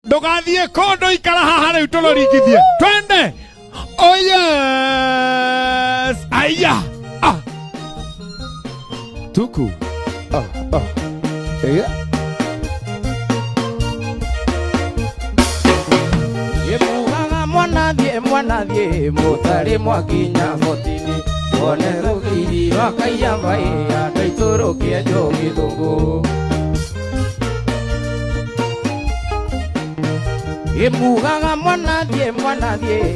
Ndugathie kondo ikara haha riu tuloringithie. Twende. Oh yes. Aya. Tuku. Yeah. Mwana thie mutari mwakinya motini one rugiri wakaiya vai andaitoro kia jogi thungu Imugaga mwana thie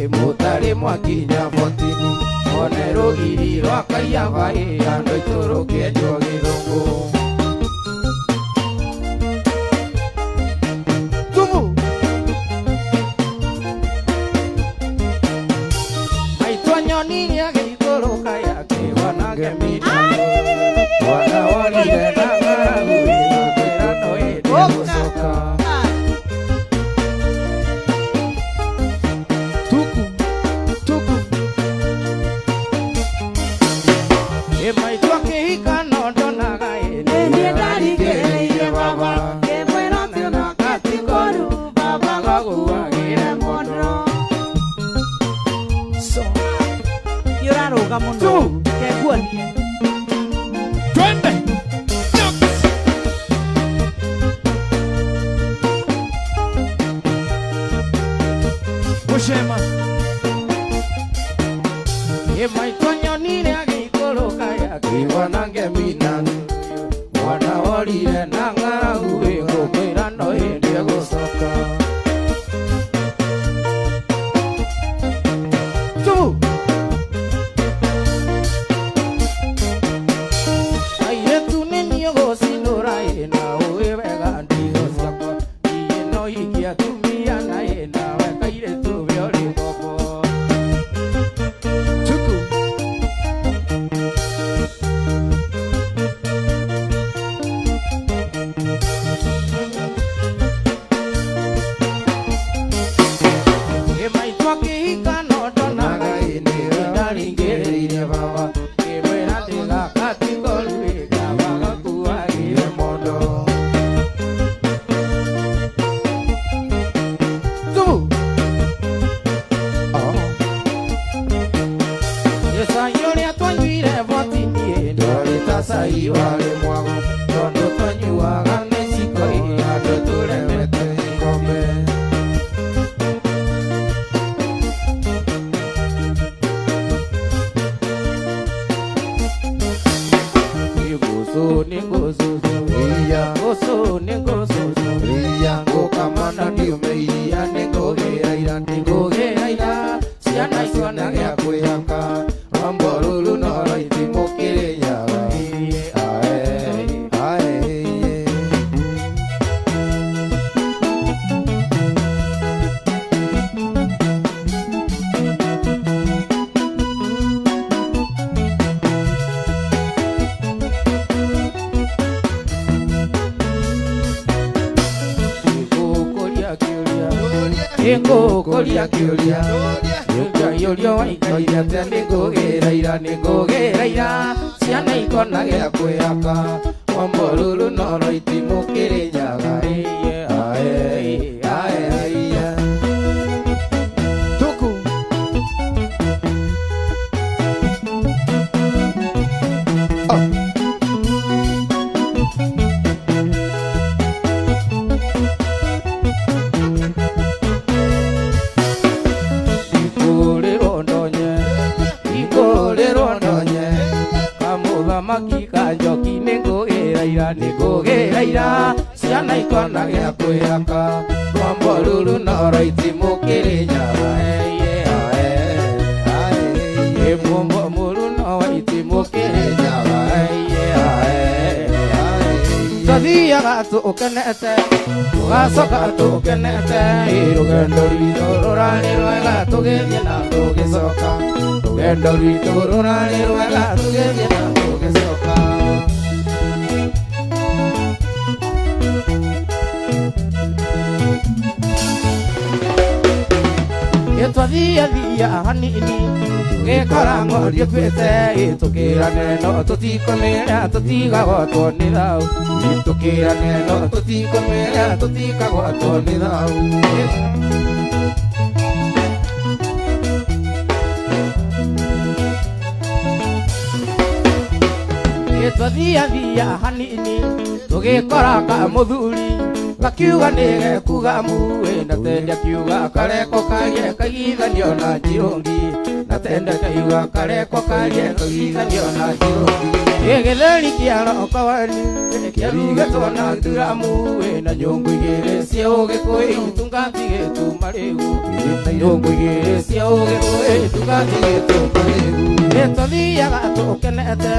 mutari mwakinya motini one rugiri wakaiya vai andaitoro kia jogi thungu Twathia thia hanini tugikora ng'ondio twite tukirane no tutikomera tutigagotwo ni thau tukirane no tutikomera tutigagotwo ni thau Twathia thia hanini tugikora ka muthuri gakiuga nigekuga muwe na tende kiuga kareko karie kagithanio na njirungi na tende kiuga kareko karie kagithanio na njirungi githeri kiaro kawani kiarigatwo na nduramu we na nyungu igiri cia ugikui tungati gitu marigu na nyungu igiri cia ugikui tungati gitu marigu Tũthiaga tũkenete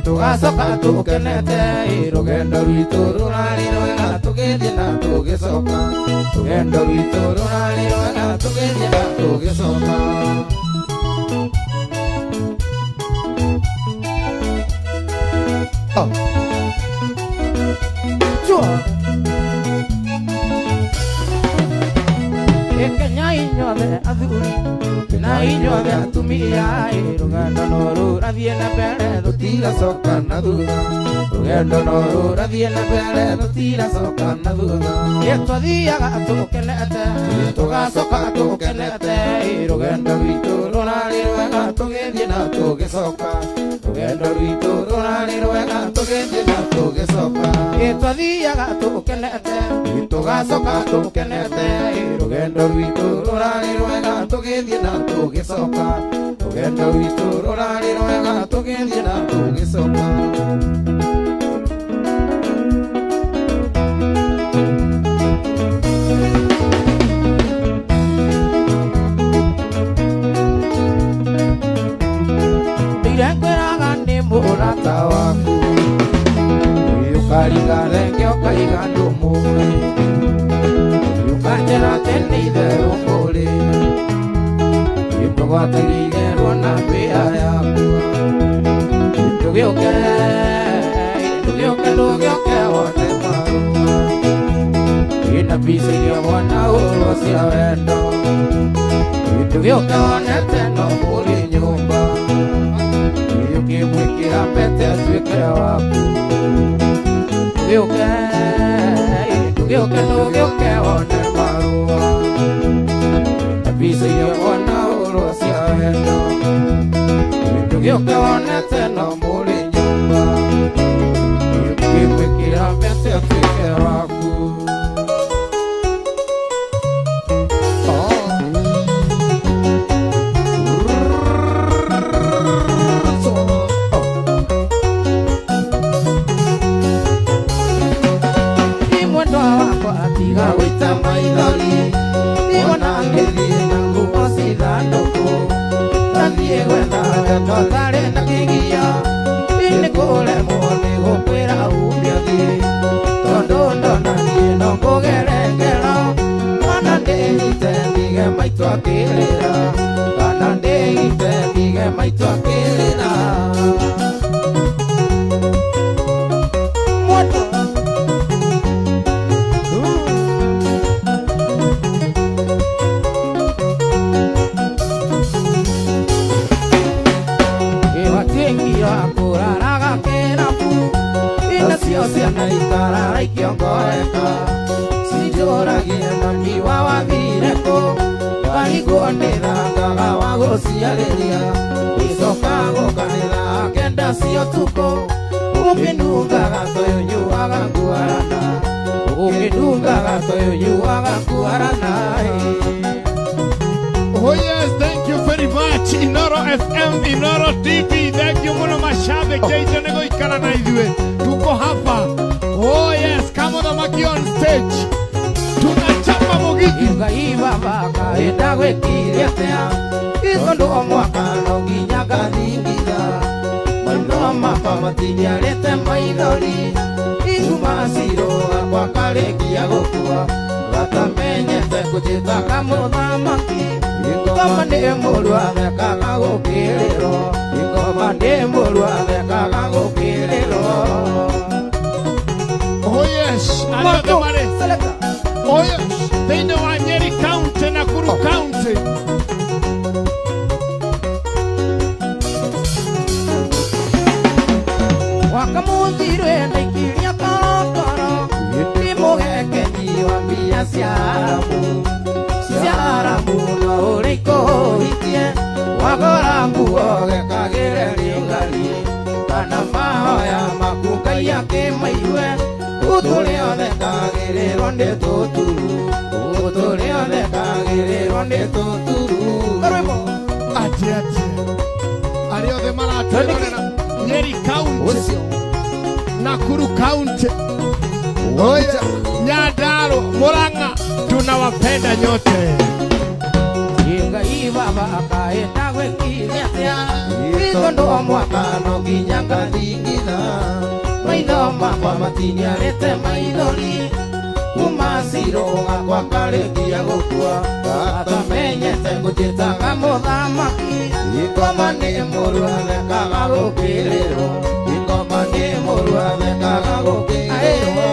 tũgacoka tũkenete rũgendo rwitũ rũrarĩ rwega tũgĩthiĩ na tũgĩcoka rũgendo rwitũ rũrarĩ rwega tũgĩthiĩ na tũgĩcoka Kenya inyothe athuri na inyothe atumia rũgendo no rũrathiĩ na mbere tũtigacoka na thutha rũgendo no rũrathiĩ na mbere tũtigacoka na thutha Tũthiaga tũkenete tũgacoka tũkenete rũgendo rwitũ rũrarĩ rwega tũgĩthiĩ na tũgĩcoka rũgendo rwitũ rũrarĩ rwega tũgĩthiĩ na tũgĩcoka Tũthiaga tũkenete tũgacoka tũkenete rũgendo rwitũ rũrarĩ rwega tũgĩthiĩ na tũgĩcoka rũgendo rwitũ rũrarĩ rwega tũgĩthiĩ na tũgĩcoka Ndirekwĩraga nĩ mũrata waku ũkariga renge ũkaiga ndũmũĩ Ũkanjĩra atĩ nĩ itherũ kũrĩ Ndũgwatagĩirwo na mbĩa yaku Ndũgĩũke wone marũa Ina bici iria mwana ũrwo cia wendo Ndũgĩũke wonete no mũrĩ nyũmba Ũkĩmwĩkĩra pete atuĩke waku Ndũgĩũke wone marũa Ina bici iria mwana ũrwo cia wendo Ndũgĩũke wonete no mũrĩ nyũmba Ũkĩmwĩkĩra pete atuĩke waku Totare na kigia ini kule mwone gokwera umyathi tondo ndona no ngogerengera kana ndeite ndige maitu akirira kana ndeite ndige maitu akirira moto Ciana itarara ikiongoeka Sinjoragia mami wa wathireko Warigwo nĩ thangaga wa gũciarĩria Icoka gũkanĩra kenda cia ũtukũ Ũkĩnungaga toyo nyuaga nguarana Ũkĩnungaga toyo nyuaga nguarana Oh yes, thank you very much. Inoro FM, Inoro TV. Thank you muno mashabiki. Hizo nego ikara na idwe. Tuko hapa. Oh yes, kama Maki on stage. Tunachapa mugiki. Ngaiva baka enda gwekiria tea. Izo ndo mwaka no nginya gathingitha. Mano mapa matinya lete maithori. Inguma siro kwa karekia gukua. Gatamenyete kujitaka muthamaki. Ingoma nĩ mũrua thekaga gũkĩrĩrwo Ingoma nĩ mũrua thekaga gũkĩrĩrwo Oh yes, Ariothe Mare. Oh yes, thĩinĩ wa Nyeri County na Nakuru County ciaramu no uriko hitie wagora nguo gekagire ringari kana mahoya makungai akimaiwe uturi othe kagiriro ndi tuturu uturi othe kagiriro ndi tuturu ati ari othe maratwirorera Nyeri County Nakuru County Oja Nyandarua Murang'a tunawapenda nyote. Inga ibaba akaenda gwekiria itondo mwaka no ginyanga dingina maitho makwa matinyarete maithori kumasiro gakwa karekia gukua atamenyete ngujitaga muthamaki ikoma ni mũrua thekaga gũkĩrĩrwo ikoma ni mũrua thekaga gũkĩrĩrwo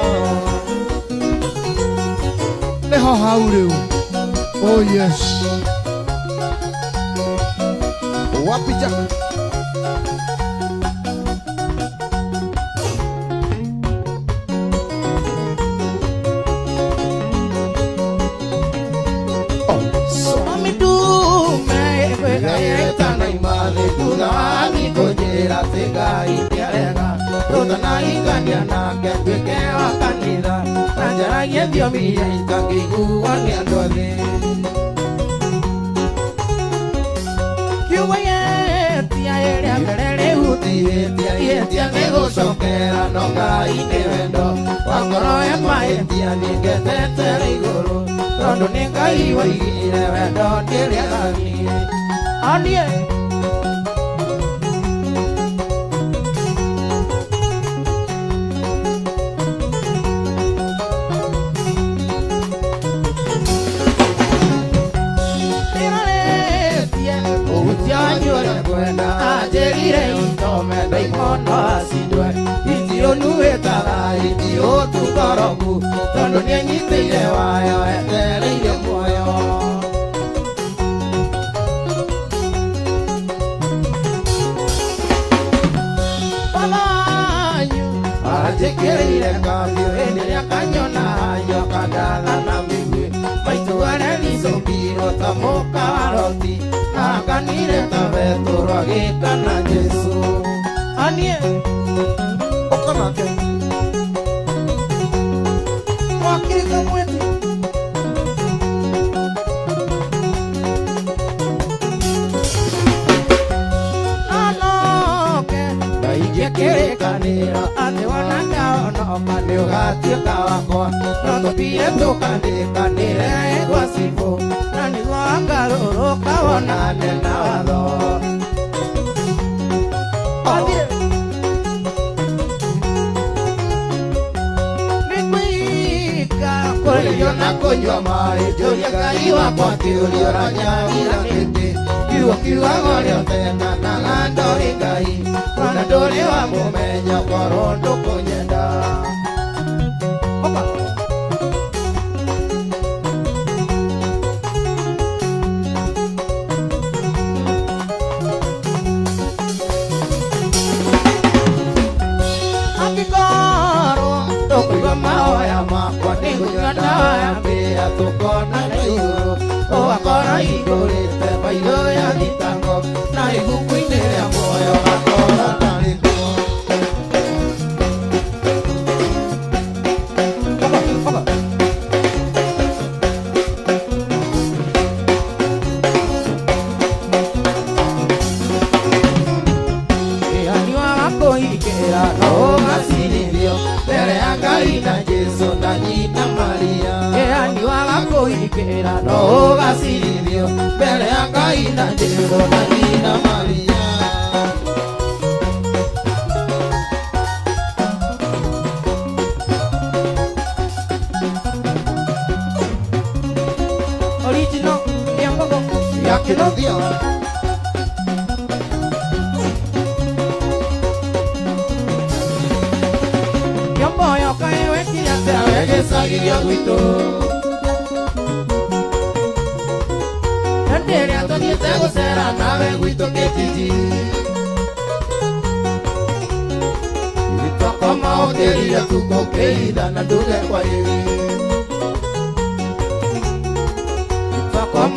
Neho hau rĩu. Oh yes. Wapi Jack?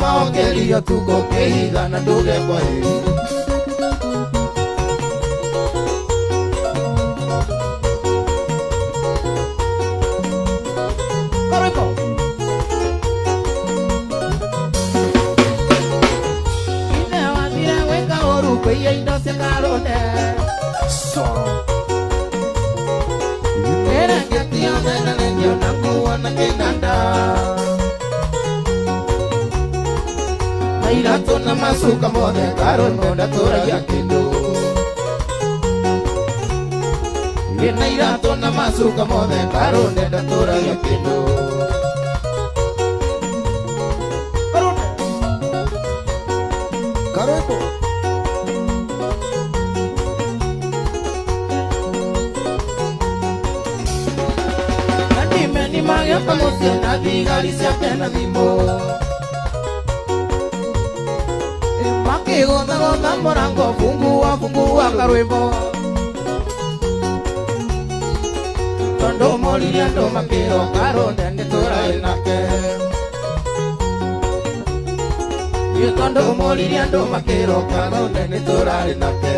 maongelio tuko keiga na nduge kwa heri. Karibu. Ine wathira weka oru kwiya indo cia Karunde. Era ngetio thena nengio na kuwa na kinanda. Iratu na masuka mothe Karunde ndatũragia kĩndũ. Ina iratu na masuka mothe Karunde ndatũragia kĩndũ. Karunde. Karibu. Nani magĩoka mũciĩ na thigari ciake na thimũ. Makĩgũthagũtha mũrango fungua karwĩmbo. Tondũ morire andũ makĩrwo Karunde nĩtũraĩ nake. Tondũ morire andũ makĩrwo Karunde nĩtũraĩ nake.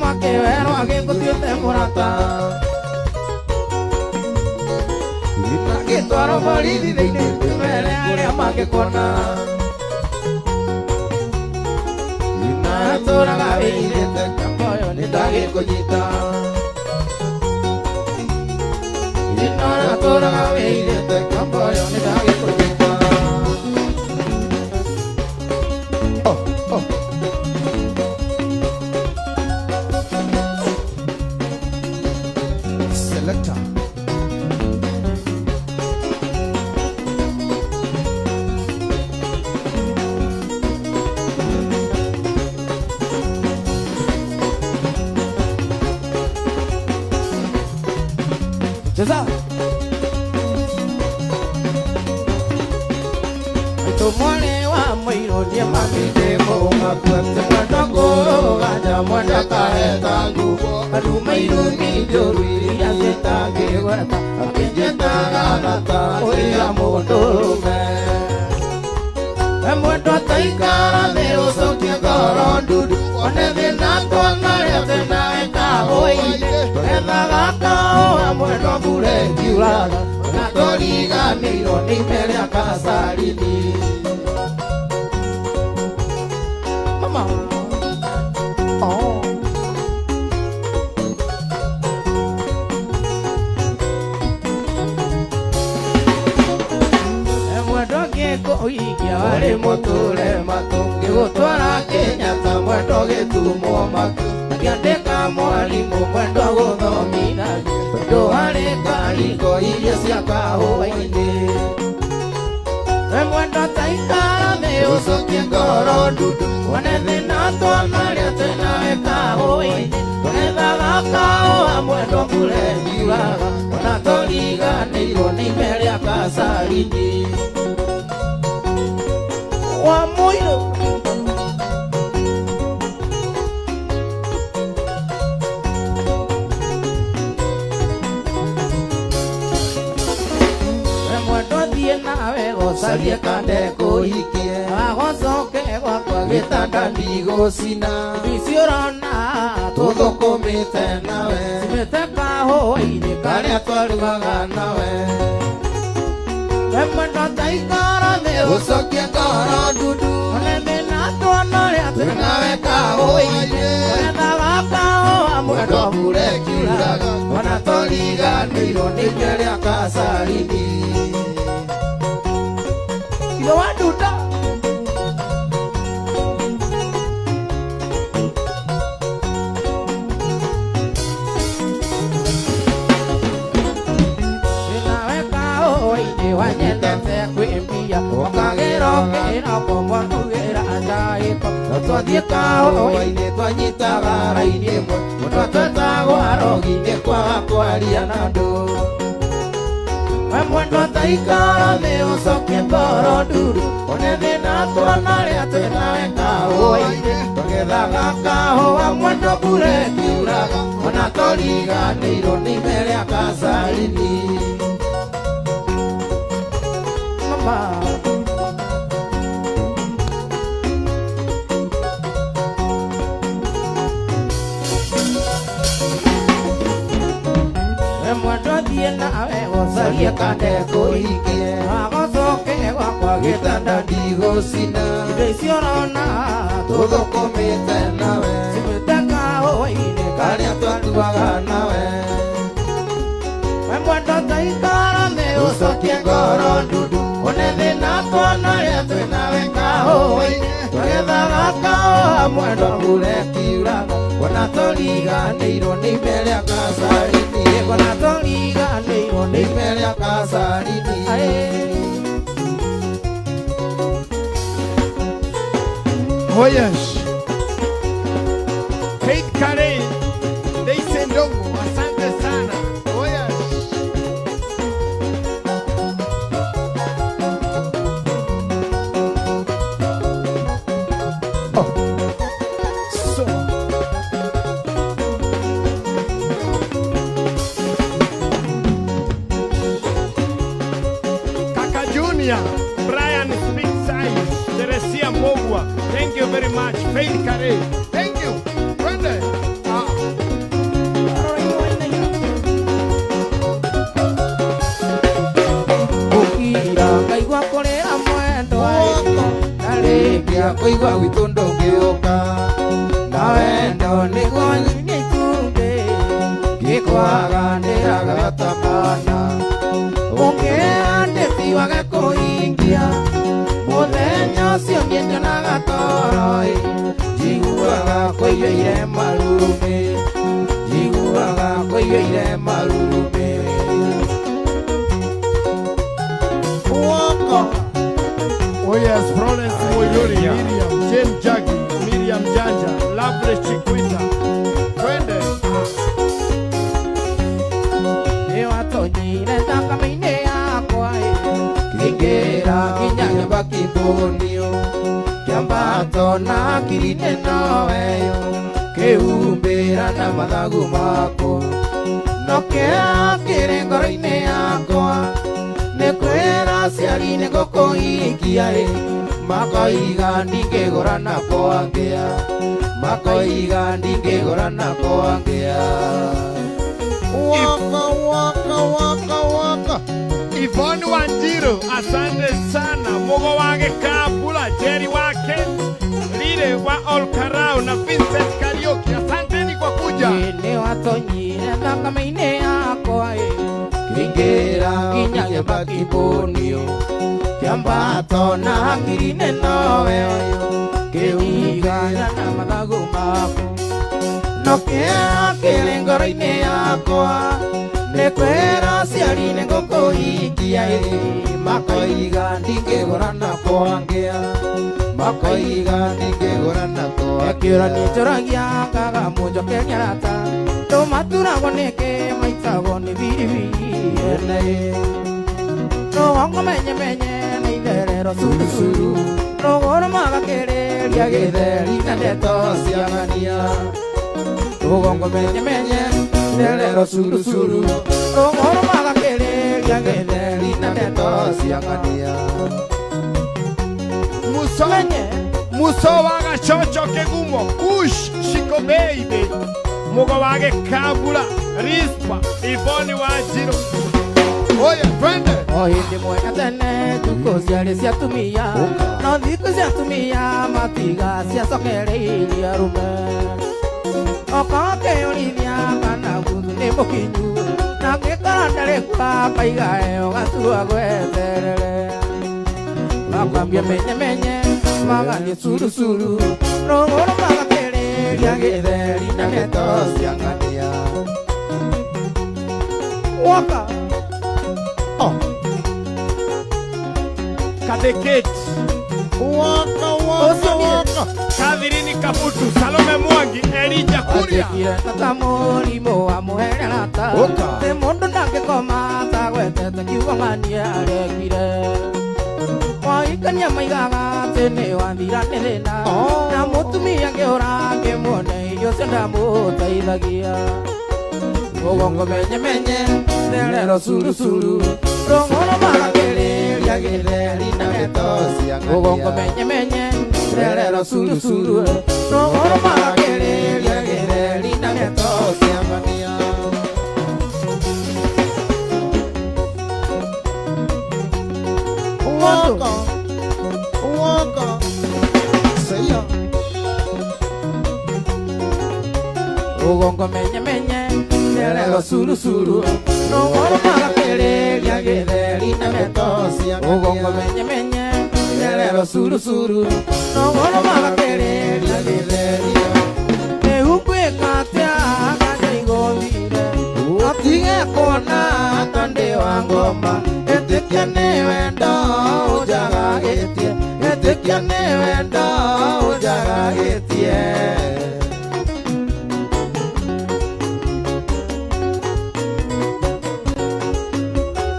Makĩwerwo agĩgũtuĩte mũrata. Agĩtwarwo borithi thĩinĩ mbere arĩa mangĩkona. Atũraga wĩirĩte kamba ũyũ nĩndagĩkũnyita. Atũraga wĩirĩte kamba ũyũ nĩndagĩkũnyita. Selector. Cheza. Tumone wa mwiro dia mamide konga kwete katako gaja mwanda kaeta ngubo adu mwiro mijoru ya setage wata apijeta galata oya mondome mwendo taikara mero soke gorondudu oneve nato nare tena eka oine ena gaka o mwendo bure kiulaga natoriga miro ni mbele ya kasarini. Mama. Oh. Mwendo gĩko ikia warĩ mũtũre matũngĩ gũtwara Kenyatta mwendo gĩtumwo matu akĩandĩka mwarimũ mwendo gũthomithagia tondũ harĩ karingo iria cia kahũa-inĩ. Mwendo taikara thĩ ũcokie ngoro ndundu wone thĩna twanarĩa twĩnawe kahũa-inĩ tũgethaga kahũa mwendo mbura ĩkiuraga ona tũriganĩirwo nĩ ime rĩa kasarini. Wa mũirũ mwendo thiĩ nawe gũcarie kande kũhikie agũcoke gwakwa gĩtanda ndigũcina ndiciũrona tũthũkũmĩte nawe cimĩte kahũa-inĩ karĩa twarugaga nawe. Mwendo taikara thĩ ũcokie ngoro ndundu one thĩna twanarĩa twĩnawe kahũa-inĩ tũgethaga kahũa mwendo mbura ĩkiuraga ona tũriganĩirwo nĩ ime rĩa kasarini. Ilo waduda inaweka oini wanyendete kwĩmbia ũkagĩrokĩra komwa kũgĩra andaĩko twathiĩ kahũa-inĩ twanyitaga raini ĩmwe mũndũ twetagwo arogi-inĩ kwaga kwaria na andũ. Mwendo taikara thĩ ũcokie ngoro nduru one thĩna twanarĩa rĩa twĩnawe kahũa-inĩ tũgĩthaga kahũa mwendo mbura ĩkiuraga ona tũriganĩirwo nĩ ime rĩa Kasarini mama mwendo thiĩ nawe gũcaria kandeko ikie wagũcoke gwakwa gĩtanda ndigũcina indo icio ũrona tũthũkũmĩte nawe cimĩte kahũa-inĩ karĩa twatuaga nawe we mwendo ta ikarame ũcokie ngoro ndundu one thĩna twana rĩa twĩnawe kahũa-inĩ tũgĩthaga kahũa mwendo mbura ĩkiuraga ona tũriganĩirwo nĩ ime rĩa Kasarini ona tũriganĩirwo nĩ ime rĩa Kasarini Oh yes. Faith Kare, Daisy Ndongo, asante sana. Oh yes. So. Kaka Junior, Brian Speak Size, Teresia Mogwa. Thank you very much, Faith Kare. Thank you. Twende. Ukira ngaigua kũrĩra mwendo na rĩngĩa kũigua gwitũ ndũngĩũka na wendo nĩguo nyinya itumbĩ ngĩkwaganĩraga gatakana ũngĩandĩti wage kũhingia mũthenya ũcio niĩ nyonaga toro njiguaga kũiyũire marurumĩ njiguaga kũiyũire marurumĩ Oh yes, Florence Moyori, Miriam, Jane Jagi, Miriam Janja, Lovely Chiquita. Twende. Nĩwatonyire thakame-inĩ yakwa kĩingĩra nginya nyũmba kĩmbũnio kĩambato na akiri-inĩ noweyo kĩhumbĩra na mathagu makwa no kĩrĩa kĩrĩ ngoro-inĩ yakwa nĩ kwĩra aciari nĩ ngũkũhikia makoiga ndingĩgũrana kwangĩa makoiga ndingĩgũrana kwangĩa Waka. Yvonne Wanjiru, asante sana. Mogo wage Kabula, Jerry wake, Lide wa Olkarau na Vincent Karaoke. Asanteni kwa kuja. Nĩwatonyire thakame-inĩ yakwa kĩingĩra nginya nyũmba kĩmbũnio kĩambato na akiri-inĩ noweyo kĩhumbĩra na mathagu maku no kĩrĩa kĩrĩ ngoro-inĩ yakwa nĩ kwĩra aciari nĩ ngũkũhikia makoiga ndingĩgũrana kwangĩa makoiga ndingĩgũrana kwangĩa kĩũra nĩnjoragia ngaga mũnjokeria arata tũmaturagwo nĩkĩ maitagwo nĩ biribiri ene rũgongo menyemenye na itherero curukuru rũgũrũ magakĩrĩria gĩtheri na ndeto cia ng'ania rũgongo menyemenye itherero curukuru rũgũrũ magakĩrĩria gĩtheri na ndeto cia ng'ania Muso waga chocho kegumo, Kush, Shiko Baby, Mogo wage Kabula, Rispa, Yvonne Wanjiru. Oye, twende. Hindi mwega tene thikũ ciarĩ cia atumia no thikũ cia atumia matiga ciacokereirie arũme okorwo kĩyũrithia kana guthu nĩ mũkinyu na ngĩkora ndarĩ kwa kaiga ĩyo gaturwa gweterere makwambia menyemenye magathiĩ curucuru rũgũrũ magakĩrĩria gĩtheri na ndeto cia ng'ania waka Kadeketi. Waka. Kathirini Kaputu, Salome Mwangi, Elijah Kuria. Atekire tata mũrimũ wa mũhererata thĩ mũndũ ndangĩkoma atagwetete kiugo ng'ania arekire Kania maigaga tene wandira nerena na mutumia ngeora ngemone yo senda mutaithagia Ogongo menye menye Nerero suru suru Rongoro magakere Liagere na metosi Ogongo menye menye Nerero suru suru Rongoro magakere Liagere na metosi Amania Waka Seya Ogongo menye menye Nerero suru suru Rongoro magakere Liagere na metosi Ogongo menye menye Nerero suru suru Rongoro magakere Liagere Neukwe katea Kaja igomire Otige kona Kande wa ngoma Etekia newendo Ujaga getie Etekia newendo Ujaga getie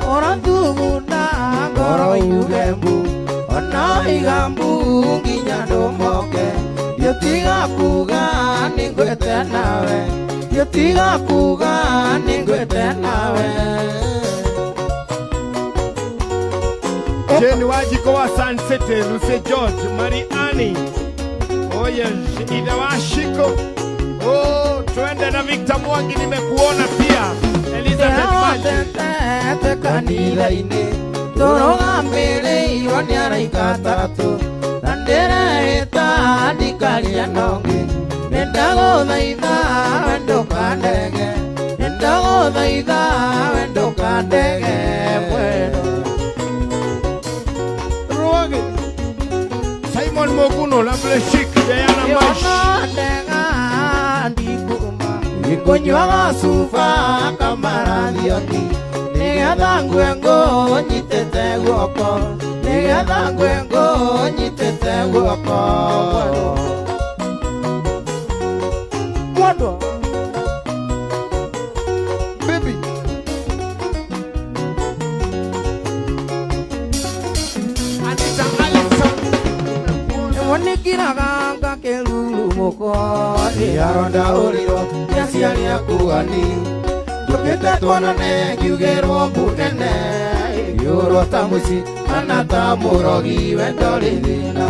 Orang tuguna Goro yugembu Ona igambu Nginya domoke Yotiga kuga Ningwete nawe Yotiga kuga Ningwete nawe Jane Wajiko wa Sansete, Luce George, Mariani. Oh yes, Ida Washiko. Oh, tuende na Victor Mwangi nimekuona pia. Elizabeth Maji. Kanila ine. Toroga mbele iwanyara ikatatu. Nandera eta dikalia nongi. Nendago daida wendo kandege. Nendago daida wendo kandege. Bueno. Simon Moguno, la Bleshik, Diana Mash. Ikonywa sufa kamara dioti. Nega ngwengo nyitete guoko. Nega ngwengo nyitete guoko. Kwando. Baby Anita Alexander. Onikiraga kelulu moko yaronda oriro yasiali akuani tuketa tonane kyugero bunene yoro tamusi anata murogi wendolidina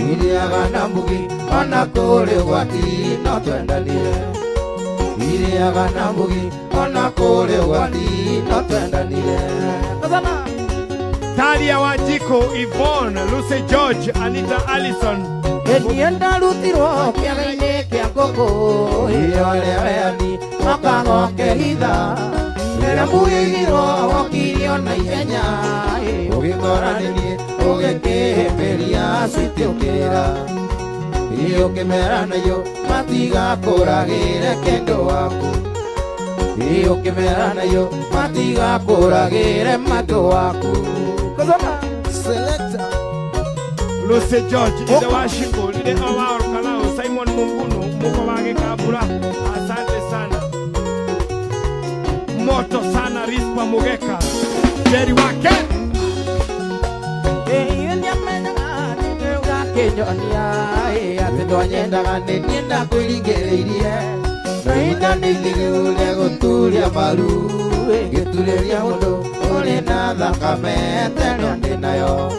iriaga nambugi anakore wati no twendanie iriaga nambugi anakore wati no twendanie kazana Talia Wajiko, Yvonne, Lucy George, Anita Allison. Enienda lutiro kiagaine kia koko Iole weani makango kehitha Nera muigiro wakirio na ihenya Ugikoranini ugekeheperia switi ukira Iyo kimera nayo matiga kuragire kendo waku Iyo kimera nayo matiga kuragire matu waku Kazana Selector Lucy George, Ida Washiko, Lide Awar Kalao, Simon Munguno, Mukawage Kabura, asante sana. Moto sana, Rispa Mugeka, Jerry Wake. Nienda kuilingereirie Nainda nithigule guturia maru Gitureria mundu uri na thakame teno ndinayo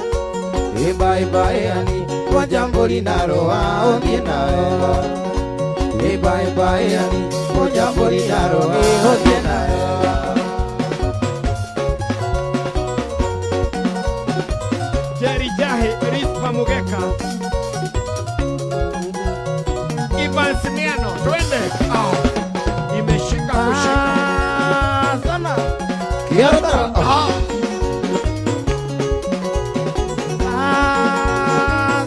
Iba iba yani kwa jambori na roa othie nayo Iba iba yani kwa jambori na roa othie nayo Jerry Jahe, Rispa Mugeka. Ivan Simiano, twende. Imeshika kushika. Sana Kiarota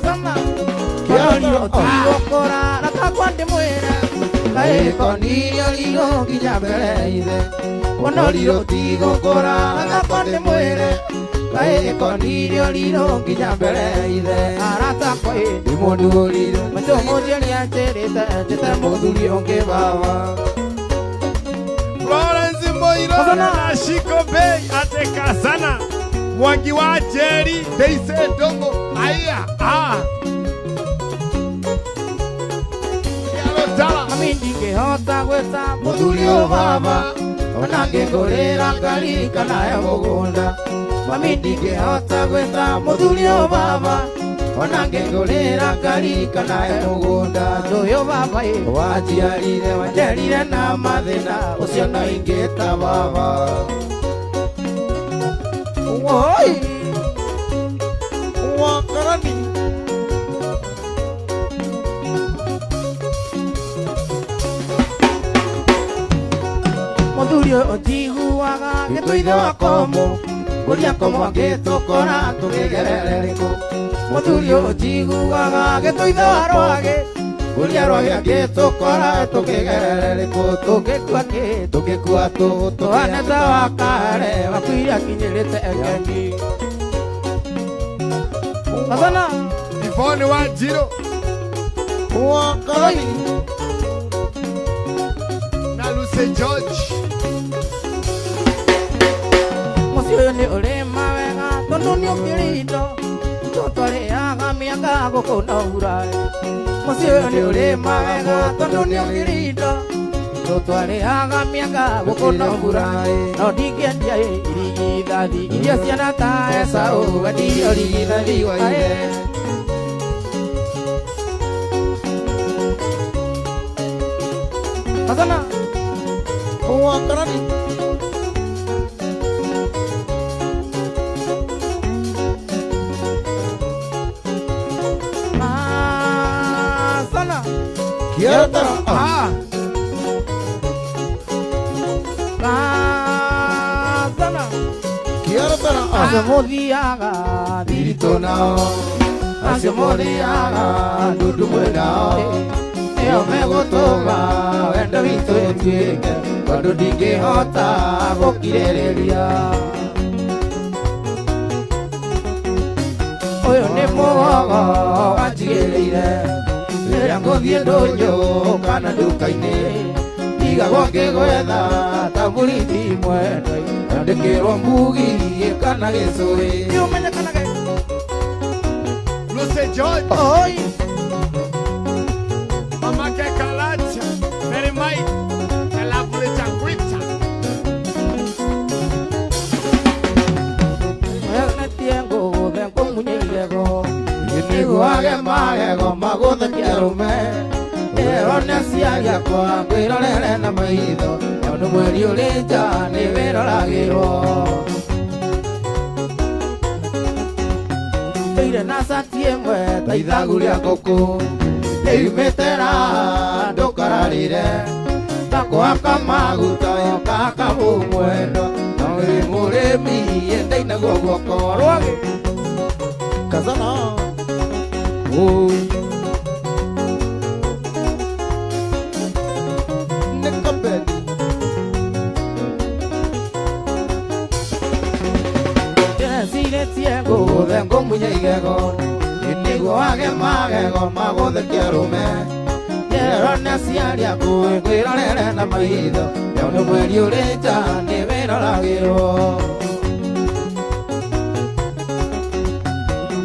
Sana Kiarota Kora Natakwande mwera Kae kondio ligo kijabere ide Kondio tigo kora Natakwande mwera Kae kondio ligo kijabere ide Arata kwe Dimondu lido Machomo jeli acherita Cheta moduli onge baba Florence Moiro, Shiko Bay, Ateka sana. Mwangi wa Jerry, Daisy Dongo, aya, Yalotala. Mami ndingĩhota gwĩta mũthuri ũyũ baba, ona ngĩngũrĩra ngari kana ya mũgũnda. Mami ndingĩhota gwĩta mũthuri ũyũ baba, ona ngĩngũrĩra ngari kana ya mũgũnda. Ũyũ baba wanjiarire wanderire na mathĩna, ũcio no ingĩta baba. Woi Wakarani. mũthuri ũyũ njiguaga gĩtũithe wa komo, ngũria komo angĩtũkora tũkĩgerere rĩkũ. Mũthuri ũyũ njiguaga gĩtũithe wa rwagĩ, ngũria rwagĩ angĩtũkora tũkĩgerere rĩkũ. Tũngĩkua kĩ tũngĩkua tũhane ta wa kare wakuire akinyĩrĩte Ekeni. Athana Yvonne Wanjiru Wakarani. na Lucy George. mũciĩ ũyũ nĩ ũrĩma wega tondũ nĩ ũkĩrĩ indo tũtwarĩaga mĩanga gũkũ na ũrai. Mũciĩ ũyũ nĩ ũrĩma wega tondũ nĩ ũkĩrĩ indo tũtwarĩaga mĩanga gũkũ na ũrai. No ndingĩendia irigithathi iria ciana ta Esaũ wendirio irigithathi wa ithe. Athana Wakarani. Sana Kiaratara. sana Kiaratara. acio mũthiaga thiritũ nao, acio mũthiaga ndundu mwĩnao, ĩyo megũtũma wendo witũ ĩtuĩke, tondũ ndingĩhota gũkirĩrĩria. Ũyũ nĩ mũgogo wanjigĩrĩire, rĩrĩa ngũthiĩ ndũnyũ kana nduka-inĩ, ndigagwo ngĩgwetha ta mũriti mwendwa, ndandĩkĩrwo mbugi kana gĩcũĩ. Nĩũmenyekanaga Lucy George. oi Mamake Kalacha, Mary Mike, Kalabule Chakwita. Wenetie ngũgũthe ngũmunyĩirego, nĩguage magego magũthe kĩarũme. Ĩrone ciaria kwa ngwĩrorere na maitho, tondũ mweri ũrĩ nja nĩ wĩroragĩrwo. Ndũire na cati ĩmwe ta ithagu rĩa ngũkũ, ĩumĩte na ndũkararĩre, ta kũhaka maguta yokahaka mũmwendo, na wĩ mũrĩmi yendainagwo guoko rwagĩ. Kazana. Oi Nikabeli. ndĩreciirĩtie ngũgũthe ngũmunye igego, nĩguo wage magego magũthe kĩarũme. Njerone ciaria ngũĩ ngwĩrorere na maitho, tondũ mweri ũrĩ nja nĩ wĩroragĩrwo.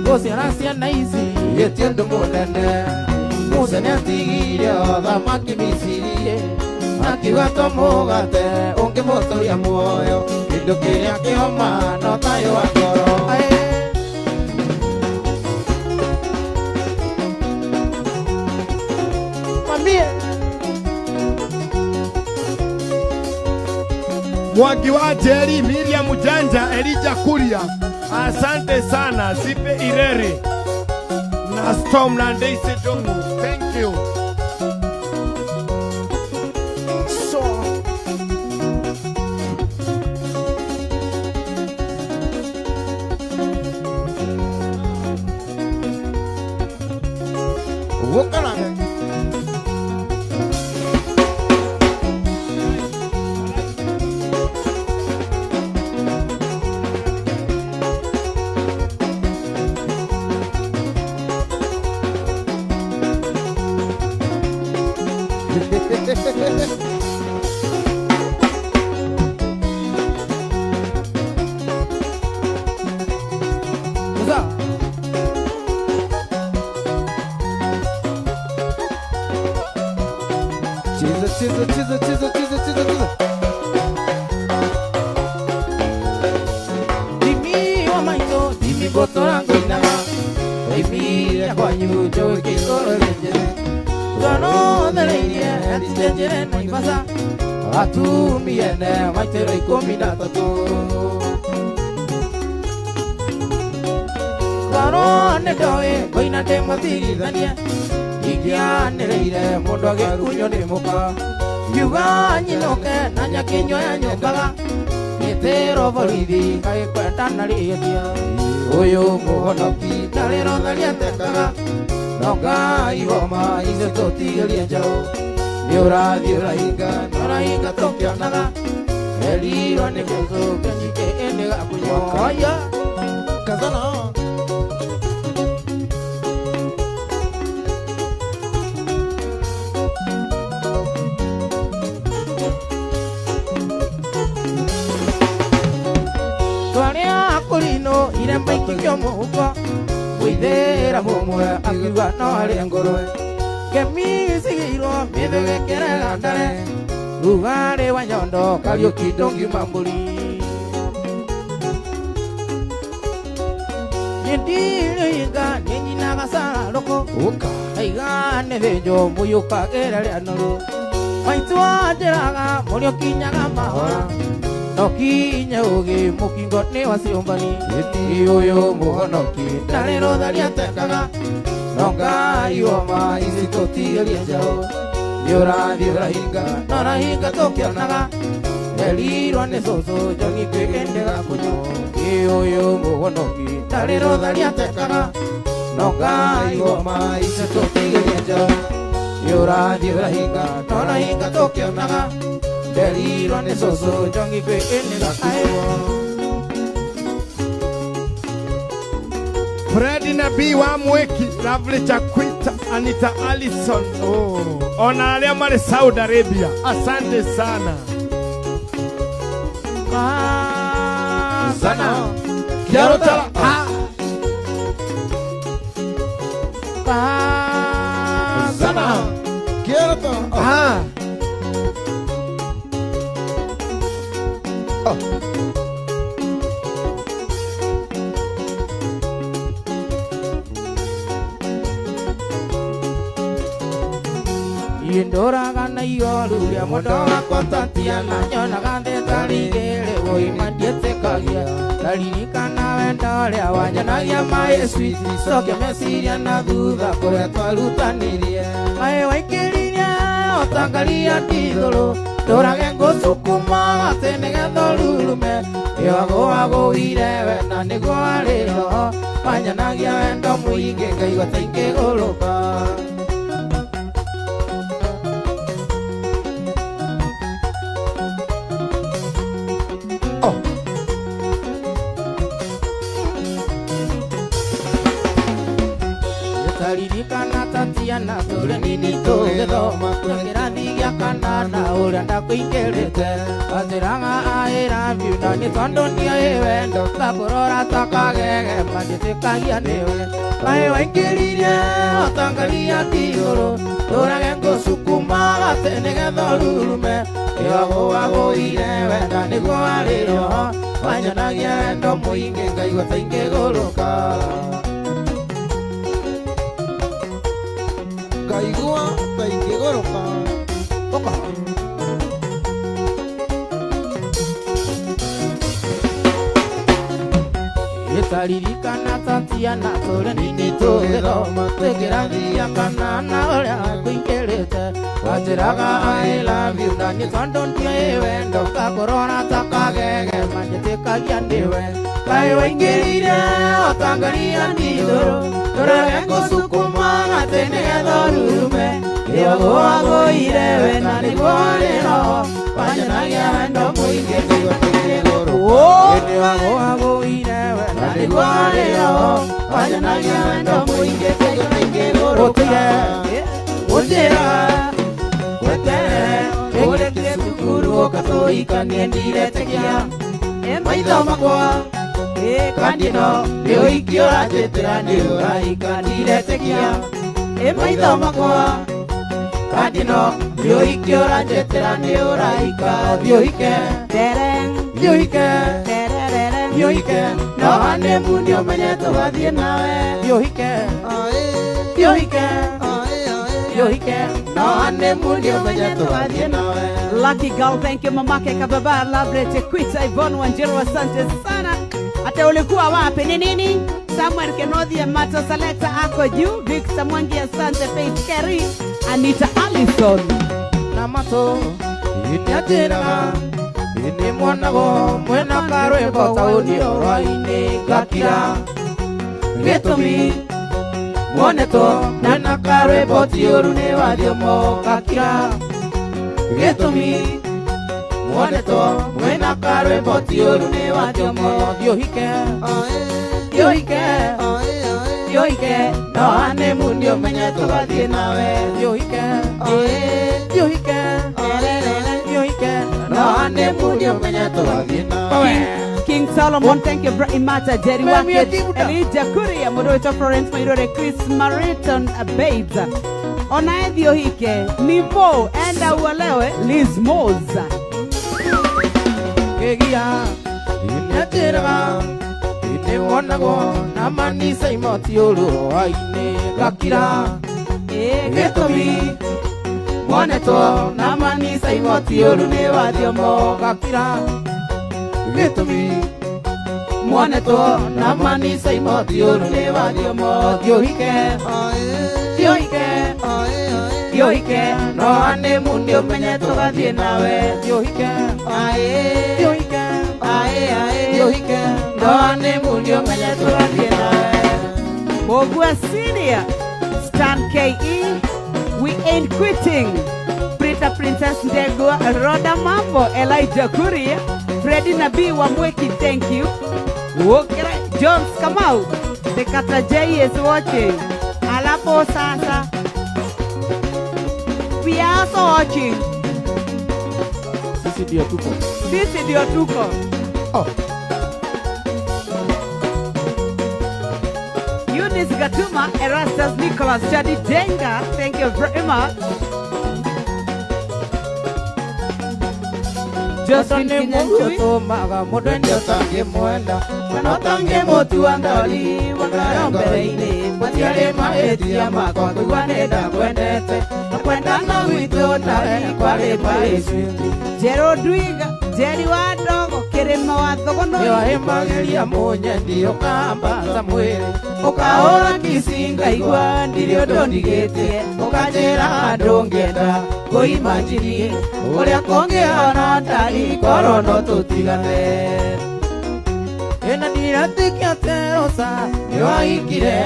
Gũciara ciana ici ti ũndũ mũnene, Musa nĩatigire thamaki Misiri, akiuga tũmũgate ũngĩmũtũria muoyo, kĩndũ kĩrĩa kĩoma no tayo wa ngoro. Mamie Mwangi wa Jerry, Miriam Janja, Elijah Kuria. Asante sana, Zipe Ireri. Na Storm na Daisy Dongo. Thank you. So. Wakarani. Dimi wa maito, dimi botorango inama. Dimi ya kwa nyujo kikoro lejere. Gano deleire, adistejere na ibasa. Atu miene, maitero ikomi na tatu. Gano nedoe, koina de matiri dania. Igia nereire, mondo age kunyo de moka. Yuga nyinoke, nanya kinyo ya nyokaga. Etero volidi, kai kwenta nari yatia. Oyo mohonoki, nari rodalia tekaga. Noka igoma, iso toti galia jao. Diora inga, nora inga tokyo naga. Eli rone koso, kenjike ene akunyo. Aya, Kazana. Akulino iremba ikikyo muhuko Withera mumwe akiuga no ari ngorwe Kemisigiro mithege kerega ndare Rugare wa nyondo Kariuki dongi mamburi Nyendire inga nyenyina gasara loko Aiga nevejo muyuka gerere anoro Maitwa deraga mulio kinyaga mahora Noki nyaugi mukingo ne wasiombani Iyoyo muhonoki Nalero dalia tekaga Nonga iwama izitoti galia jao Diora hinga Nora hinga tokyo naga Eliro ne soso jongi kekendega kunyo Iyoyo muhonoki Nalero dalia tekaga Nonga iwama izitoti galia jao Diora hinga Nora hinga tokyo naga Deliro ne soso jongi kwe ene la aiwa Freddy Nabii wa Mweki, Lovely Chakwita, Anita Allison. Oh, ona alia mare Saudi Arabia. Asante sana. Sana Kiaro tala. Sana Kierto. Indora gana yolu ya modo kontantia na nyona gande taligere oi mandiete kagia dalini kana wenda le awanya ya mae sweet soke mesiria na duda kore twalutanirie mae waikiriria otangalia tidolo dora gengo sukuma atenega dolulume yago irewe na nego arero wanyanagia wenda muinge ngaiwa tainge goloka Taririkana tatiana tore nini toge doma Kirathi gya kanana ura ndakuingerete Aziranga aira viuna ni tondo ni wendo Kakurora takagege manditikagia niwe Kae waingiririe otangalia tigoro Tora gengo sukuma gatenege thorulume Yago irewe na nigo ariro Wanyanagia wendo muinge ngaigua tainge goroka Kaigua tainge goroka. Oka Taririkana tatiana tore nini toge doma Kirathi gya kanana ura kuingerete Wajiraga I love you na ni tondo ntie wendo Kakurora takagege manditikagia ndiwe Kae waingirire otangalia ndidoro Tora gengo sukuma gatenege thorume Yago irewe na niguariro Wanyanagia wendo muinge ngaigua tainge goroka Yago irewe na niguariro Wanyanagia wendo muinge ngaigua tainge goroka Utira Wetere tukuru okatoika niendire tekia Maitho makwa Kandino Leo ikiora jetera Nio raika niretekia Maitho makwa Kadino, Yoike ora jetera ni oraika. Yoike, Tereng, Yoike, terereng, Yoike. No ane muni omenye tuwathie nawe. Yoike, Yoike, Yoike. No ane muni omenye tuwathie nawe. Lucky girl, thank you mamake kababa Labrete Kwita Yvonne Wanjiru, asante sana. Ate ulikuwa wapi ni nini? Samuel Kenothi Mato Selector ako juu. Victor Mwangi asante. Faith Kerry, Anita Allison. Namato, inyatira, ini mwanago, mwena karwembo tauni oraini gakira. Getomi, mwoneto, mwena karwembo tiurune wadiomo gakira. Getomi, mwoneto, mwena karwembo tiurune wadiomo. Yohike, Yohike, Yohike, no ane mundi omenye tuwathie nawe. Yohike, Yohike, Yohike, no ane mundi omenye tuwathie nawe. King Solomon, thank you very much. Jerry Wacket, Elijah Kuria, Moderator Florence Mairore, Chris Mariton, Babes. Onaethi Yohike, Nivo, enda uelewe, Liz Moza. Kegia, inyatira, ini wonago, namanisa imoti ulu, aine gakira. Getomi, mwoneto, namanisa imoti ulu ne wadiomo gakira. Getomi, mwoneto, namanisa imoti ulu ne wadiomo. Yohike, Yohike, Yohike, no ane mundi omenye tuwathie nawe. Yohike, Yohike, Yohike, no ane mundi omenye tuwathie nawe. Mogua Senior, Stan KE, we ain't quitting. Prita Princess Ndegwa, Roda Mambo, Elijah Kuria, Freddy Nabi Wamweki, thank you. Wokere, Jones Kamau, the Kata J is watching. Alapo Sasa, we are also watching. Sisi ndio tuko. Sisi ndio tuko. Oh. Eunice Gatuma, Erastus Nicholas, Shadi Jenga, thank you very much. Josephine Kinyanjui, Maga modende tange mwenda Mano tange motu andali Wangara mbereine Matiale maetia makwa Kuwaneda kwendete Nakwenda na wito nare Kwale paesu Jero Dwiga, Jerry Wadogo, Kirima Wathogono. Ewa hembageria monye ndiyo kamba za mwere Ukaora kisinga igwa ndirio dondigete Ukajera adongenda Kuimajirie Ulia konge anatari Korono tutigane Ena niratikia terosa Ewa ikire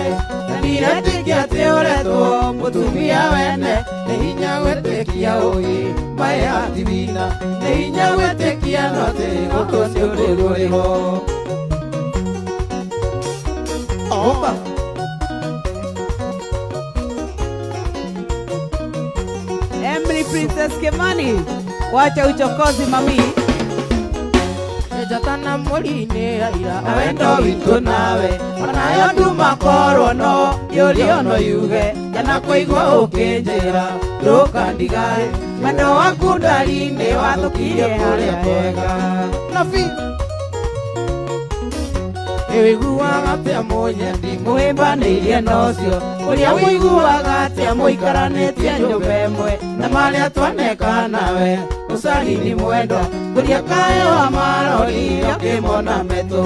Niratikia teoreto Mutumia wene Nehinya wetekia oi Maya divina Nehinya wetekia note Gotosi urego Opa Emily Princess Kimani, wacha uchokozi mami. Ejatana moline aira Awendo witu nawe, onayo nduma korwo no, yũrio no yuge, yana kũigua ũkĩnjĩra, ndũka ndigae, mwendo waku ndari-inĩ wathũkirie harĩa hega. Nafi Ewiguaga atia mũnyendi Mũhĩmbanĩirie nocio, ũrĩa mũiguaga atia mũikaranĩtie nyũmba ĩmwe, na marĩa twaneka nawe, ũcari-inĩ mwendwa, kũria kayo wa marori ũkĩmona metũ.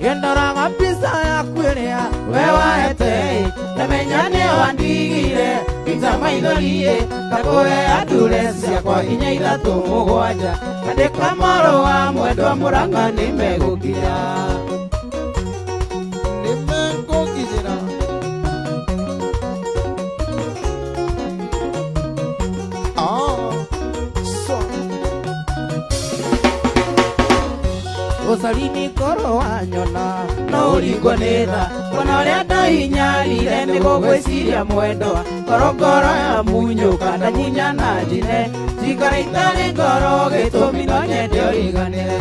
Yendoraga pisa yaku ĩrĩa We wahete, namenya nĩ wandigire, ita maithorie, kakũhe andure ciakwa inya ithatũ mũgwanja, andĩka marũa mwendwa mũranga nĩ megũkinya. Nimekukijira. Ũcari-inĩ koro wanyona No ũringwo nĩ tha, kuona ũrĩa ndahinyarire nĩ gũgwĩciria mwendwa, ngoro ya munyũka ndanyinya na njine, njikara itarĩ ngoro gĩtũmi no nyende ũriganĩre.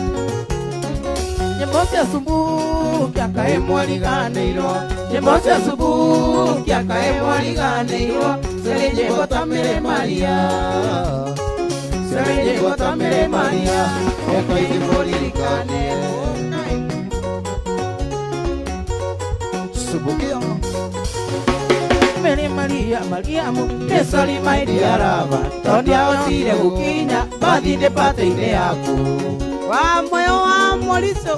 Nyimbo cia subuhi akae mwariganĩirwo, nyimbo cia subuhi akae mwariganĩirwo, cirĩ nyĩmbo ta Mĩrĩ Maria, cirĩ nyĩmbo ta Mĩrĩ Maria, eka ithimũririkane. Subukia Mĩrĩ Maria, Mariamu, nĩ sorry my dear lava, tondũ ahotire gũkinya birthday party-inĩ yaku. Wa moyo wa Moriso.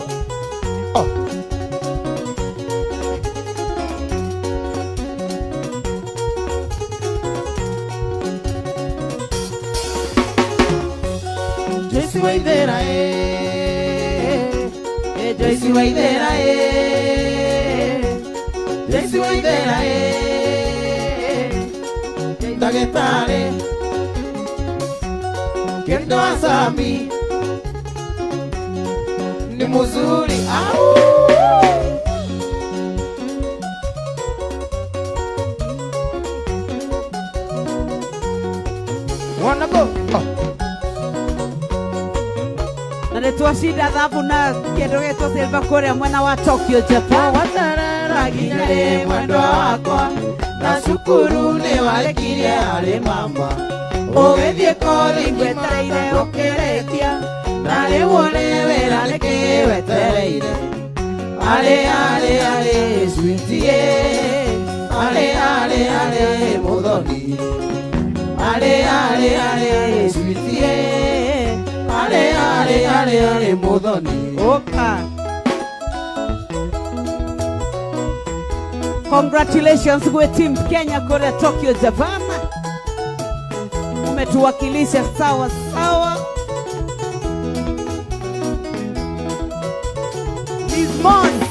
Joyce Waithera Joyce Waithera Joyce Waithera ndagĩtarĩ Kendo Asami ni mzuri au wanna go Na nĩtwashinda thabu na kĩndũ gĩtwo Silver kũrĩa mwena wa Tokyo, Japan. watarara nginya rĩ mwendwa wakwa na cukuru nĩ warekirie harĩ mama ũgĩthiĩ kothi ngwetereire ũkĩrĩkia na rĩu ũrĩ wĩra nĩkĩ wetereire arĩ sweetie arĩ mũthoni arĩ sweetie arĩ mũthoni Oka. Congratulations kwa team Kenya kule Tokyo, Japan. Umetuwakilisha sawa sawa. Miss Mons.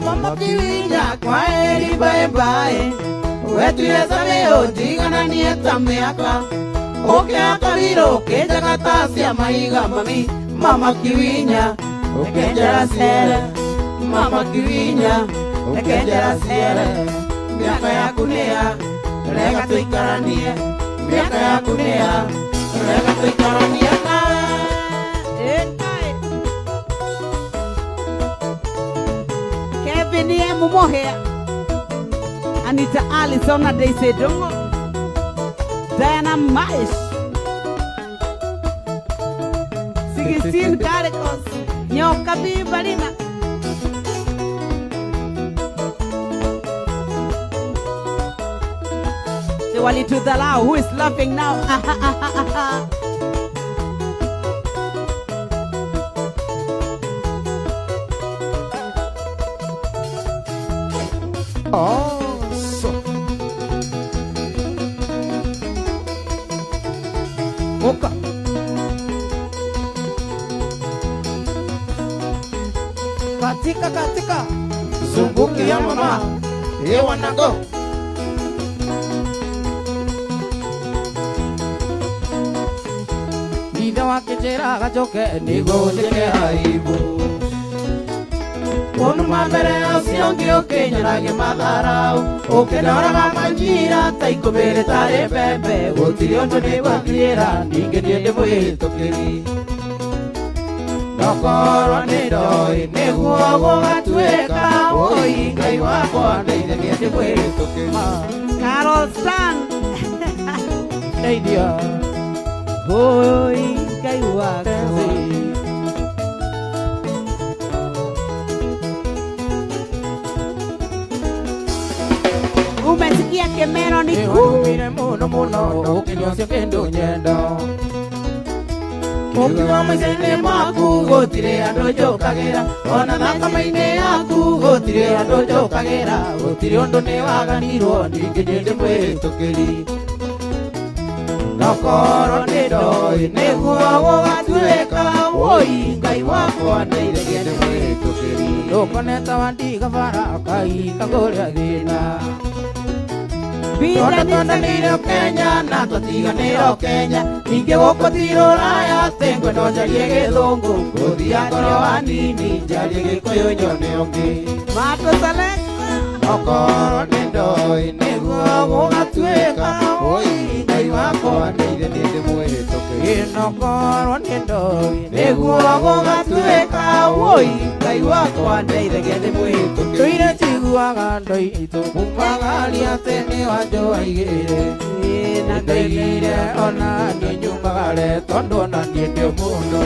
Mama Kiwinya kwa heri bye bye wetu yesa leo tigana nieta miaka Oke kabiro keja katasia maiga mami mama kiwinya Okenjera sere mama kiwinya Okenjera sere miaka yaku nea rega tuikaranie miaka yaku nea rega tuikaranie nawe Kevin ye mumohea Anita Allison na Daisy Dongo Diana Maish 16 Caricos Nyoka Bibalina Wali to the law, who is laughing now? Awesome. Moka. Katika. Zunguki ya mama. Ye wanna go. Nida wakijera gajoke nigo jeke aibu. Kono mabere asiongi okenya rage madarau. Okenora gamanjira taiko bere tare bebe. Gotiri ondo ne wakira ninge niende mweto keri. Nokoro ne doi ne huogo gatueka. Oi ngai wakwa ndeire niende mweto keri. Carol Stan. Neidia. Oi ngai wakwa. Umesikia kemero ni Umire muno Ukinyosio kendo nyendo Ukiwa maisene maku Gotire andojo kagera Ona thaka maine yaku Gotire andojo kagera Gotire ondo ne waganirwo Ninge niende mwetokeri Nokoro ne doi Neguo gatueka Woi ngai wakwa Neire niende mwetokeri Lokoneta wandiga baraka Ikagoria thina Tonda niro Kenya na totiga niro Kenya Ninge goko tiro raya tengo no jarie gedongo Godia koro anini jarie gekoyo nyone onge Mato Saleka Okoro nendoi neguo gogatueka Oi ngai wako neire nende mwetoke Inokoro nendoi neguo gogatueka Oi ngai wako neire nende mwetoke Tuire chiguaga ndoi ito Kumagaria tene wanjo aigire Ndeigire ona nie nyumagare Tondo ona nie ndio mundo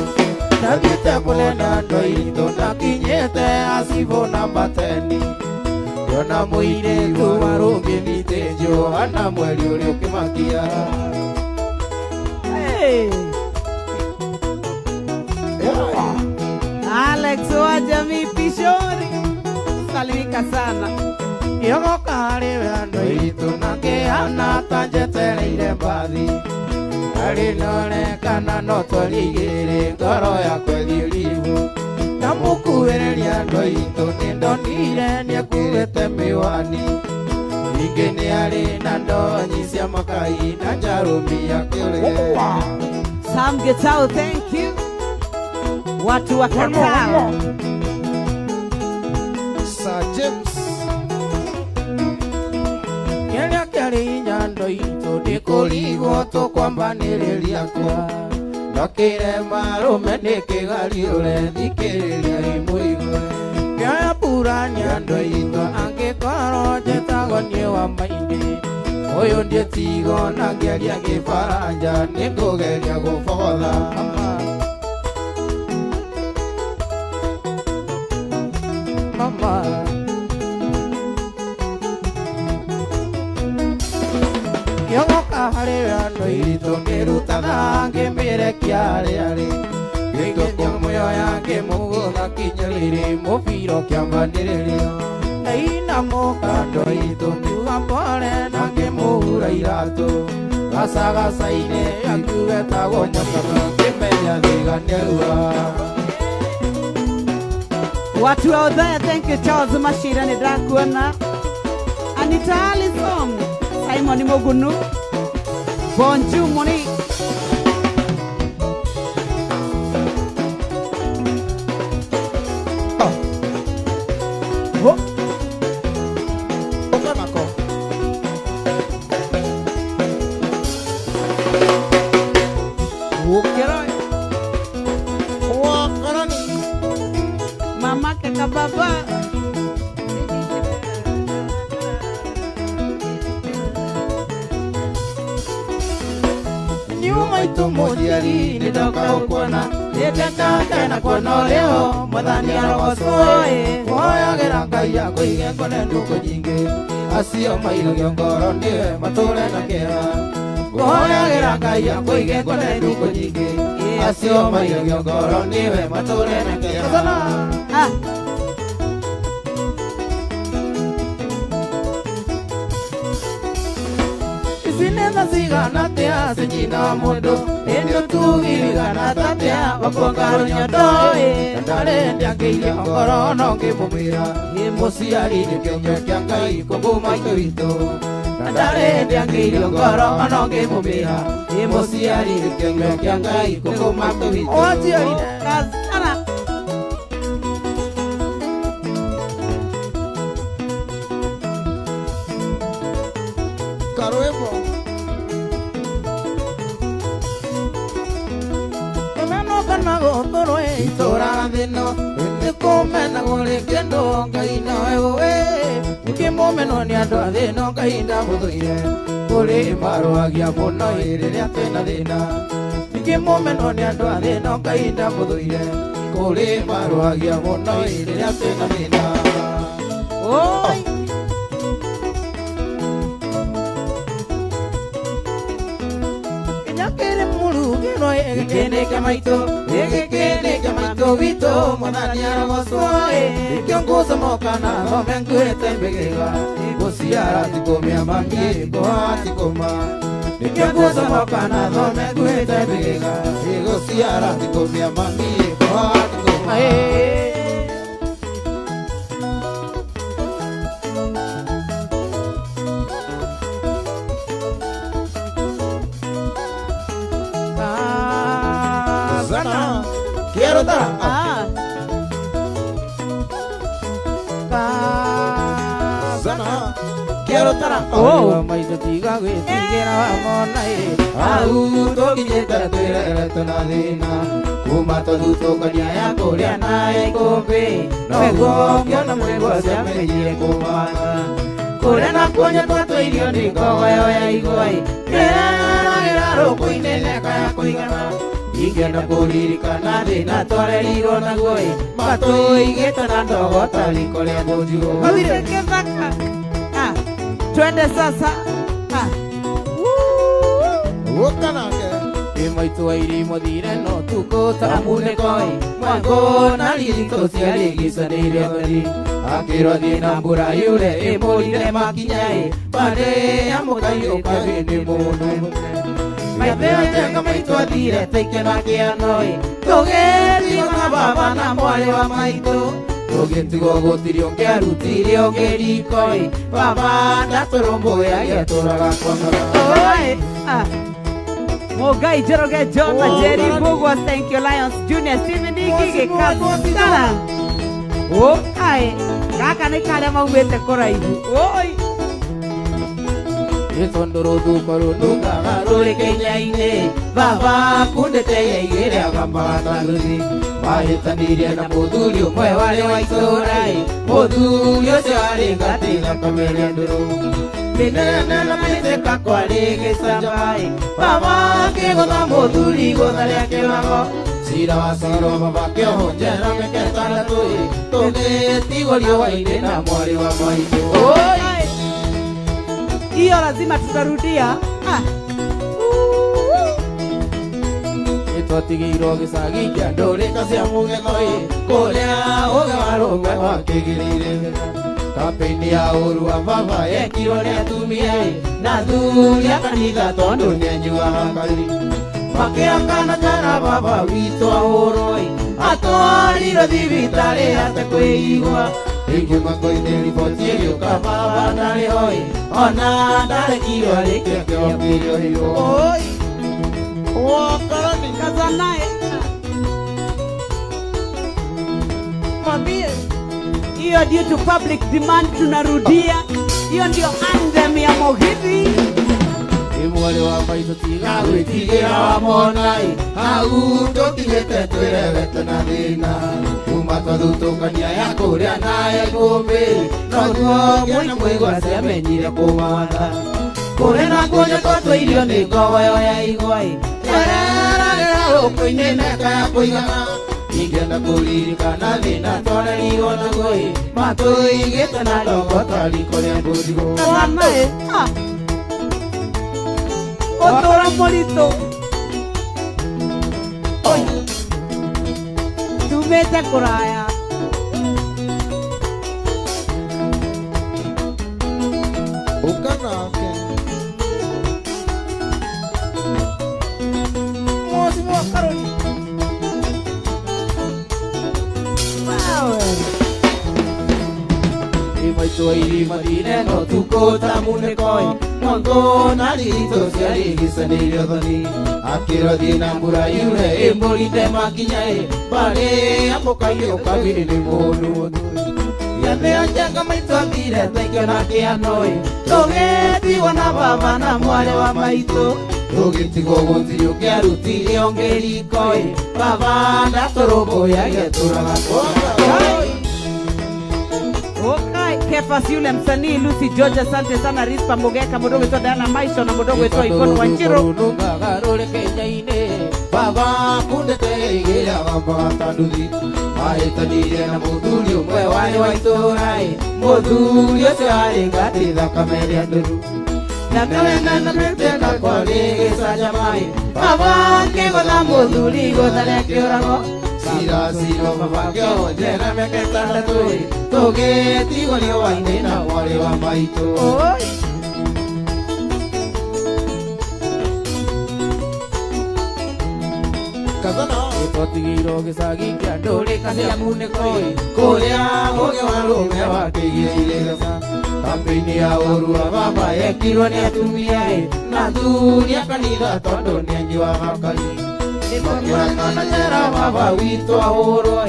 Nathiete kunena ndoi ito Nakinyete asibo namba 10 Yona muire tuwarungi mitenjo Ana mweli uri ukimakia Hey Alex wa jamii Pishori Salimika sana Yogo kari wendo itu nake ana tanjetereire mbathi Arinone kana no twarigire ngoro yakwa thiurivu Namukuwereria ndo itu nindonire niekuwete miwani Ninge ni ari na ndonyi cia makai na njarumi ya kire Sam Getao, thank you Watu wa Katao Sir James Kenya kari nyando itu Nikurigo tukwambaniriria kwa Ndokire marume nikigari ure Thikiriria imuigwe Kaya pura nyando itu Angikoro njetago nie wa maini Uyu ndie tigo na ngeria gifaranja Nikugeria gubotha Mama Yogoka hari wendo iritu Ngirutaga ngimirekia ari Ngigithia muyo yange mugutha kinyariri Mubiro kiambandiririo Naina mukando iritu Ngiuga mpore na ngimuhura iratu Gacagacaine akiugetagwo nyokaga Ngimenya thiganiarua Watu out there, thank you Charles Mashira ni Drakuana Anita Allison Simon Mogunu Bonjour Monique. Mama kaka baba. Nyuma itu mujiari ni doka ukwana Yeteka kena kono leo Mwadhani arogosoe Moya geranga ya kuige kone nduko jingi Asio mailo giongoro niwe matule na kera Moya geranga ya kuige kone nduko jingi Asio mailo giongoro niwe matule na kera Ah. Sinena sigana tea sejina modo Endo tu viligana tatea Wapongaro nyodoe Ndale ndiake ili ongoro nonge mumira Mosiari ni kenyo kiangai Konguma ito ito Ndale ndiake ili ongoro nonge mumira Mosiari ni kenyo kiangai Konguma ito ito Ojiari Kazana. Karoepo. Kana gotoro e tora dino Ende komena gore kendo kaina ewe Uke momeno ni ando adeno kaina mudoire Kore maro agia mono ire atena dina Uke momeno ni ando adeno kaina mudoire Kore maro agia mono ire atena dina Oi. Kere mulu keno kene kamaito kene kamaito vito mwadhani arogosoe kiongoza mokana nomengure tembegega Gosiara tikomia mamie koha tikoma kiongoza mokana nomengure tembegega Gosiara tikomia mamie koha tikoma Quiero dar. Ah. Sana. Quiero dar. Oh. Mai to tiga we tigera monai. Au to kijeta tera tonadina. Kuma to duto kanya ya korea nai kobe. No go kiona mwego sia meje kumana. Korea na konya to irio ni ko ya igoi. Kera ro kuinene kaya kuigana. Igena kuririkana thina twarerirwo naguo mato igetana ndogo tarikoria ngojuo Kavire kethaka. Ah. Twende sasa. Ah. Wokanake. Imaitu airi modire no tuko tamune koi Mwango na lirito siari gisanire gari Akiro dina mbura yule imolire makinyai Pare ya mukayo kabini munu Maitheo jenga maitu adire teike na kianoi Togeti na baba na mwale wa maitu Togeti gogotiri ongerutiri ongerikoi Baba ndatorombo ya yetoraga kwa mara Oi. Ah. Mogai Joroge John na Jerry Bugwas, thank you Lions Junior Steven Digi Kazana. Oh, ai. Kaka ni kale maumete koraibu. Oi. Itondoro dukoro duka garole kenyaine Baba kundete yegere agambata luzi Mahetaniria na modulio mwe wale wa itorai Modulio se wale gati na kamele nduru Minena na miteka kwa lege sambai Baba kego na moduli goza leke mago Sira wasiro baba keo honjera meketala tui Toge tigolio waine na mwari wa maito Oi. Hiyo lazima tutarudia. Ah. Twatigirwo gicagi kia ndũrĩka cia mũgethoi kũrĩa ũgewarũme wakĩgĩrĩire kampĩini ya ũru wa baba yekirwo nĩ atumia na thuri a kanitha tondũ nĩanyuaga ngari makĩakana kana baba witũ ahũrwo atwarirwo thibitarĩ ate kwĩigua Ingiuma koine ripoti yuka baba nare hoi Ona dare kiwa rike kio kiyo hiyo Oi. Wakarani. Kaza naye. Mambie. Hiyo due to public demand tunarudia. Hiyo ndio anthem ya Mugithi. Imwale wa maito tiga gwitigira wa monai Hau totigete twirewete na thina Kuma twathutũkania ya kũrĩa naye ngũmbĩ Noguo mwena mwĩgwa ciamenyire kũmatha Kũrĩ na kũnyetwo twĩirio nĩ ngogoyo ya igwai Ereragĩra rũkũ-inĩ neka ya kũigana Ingĩenda kũririkana thĩna twarerirwo naguo Matũigĩte na ndogo tariko rĩa mbũthigũ Kaza naye. Otora morito. Tumete kuraya. Ukanake. Mosi wa Karoli Imaito irima dineno tukota munekoi Mongo narito siarigisanĩire thoni Akĩrothi na mbura yure ĩmbũrinde makinya Barĩ amũkaire ũkagire nĩ mũndũ mũthuri Gĩathĩ onjenga maitũ athire twaikĩona kĩano Tũgĩtigwo na baba na mwarĩ wa maitũ Tũgĩtigwo gũtirĩ ũkĩarutire ongeriko Baba ndatũrũmbũyagia tũraga Okay, Kefas yule msanii Lucy George, asante sana. Rispa Mogeka, mdogo wetu Diana Maisha na mdogo wetu Ikono Wanjiru. Nungagarole Kenya-inĩ Baba kundete igĩra baba tanduthi Mahĩtanire na mũthuri ũmwe warĩ wa itũũra Mũthuri ũcio arĩ ngati thakame rĩa ndũru Nakamena na mĩteka kwarĩ gĩcanjama Baba kĩgũtha mũthuri igũtha rĩa kĩũrago Siro baba kĩonje na mĩaka ĩtandatũ Tũgĩtigwo nĩ wainĩ na mwarĩ wa maitũ Kazana. Twatigirwo gĩcagi kĩa ndũrĩka cia munĩko Kũrĩa ũgĩ wa rũme wakĩigĩrĩire gĩca Kambi-inĩ ya ũru wa baba yekirwo nĩ atumia Na athuri a kanitha tondũ nĩ aingĩ wa makari Makĩrakana njera baba witũ ahũrwo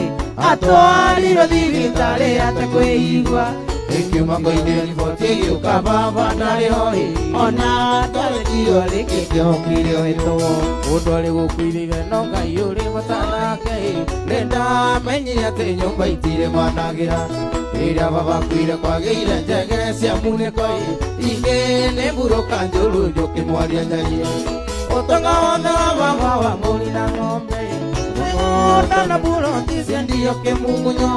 Atwarirwo thibitarĩ atekwĩigua Ĩkiuma koine riboti ĩgĩũka baba ndarĩ hoi Ona ndarĩkirwo rĩngĩ kĩhokire hĩtwo Mũndũ arĩ gũkuithĩire no Ngai ũrĩ bata nake Nĩndamenyire atĩ nyũmba itirĩ managĩra Rĩrĩa baba kuire kwagĩire njegere cia munĩko Ingĩ nĩ mburũka njũru njũkĩmwaria njarie Ũtonga wothe wa baba wa mũri na ng'ombe Mũgũnda na buroti cia ndio kĩmungunyo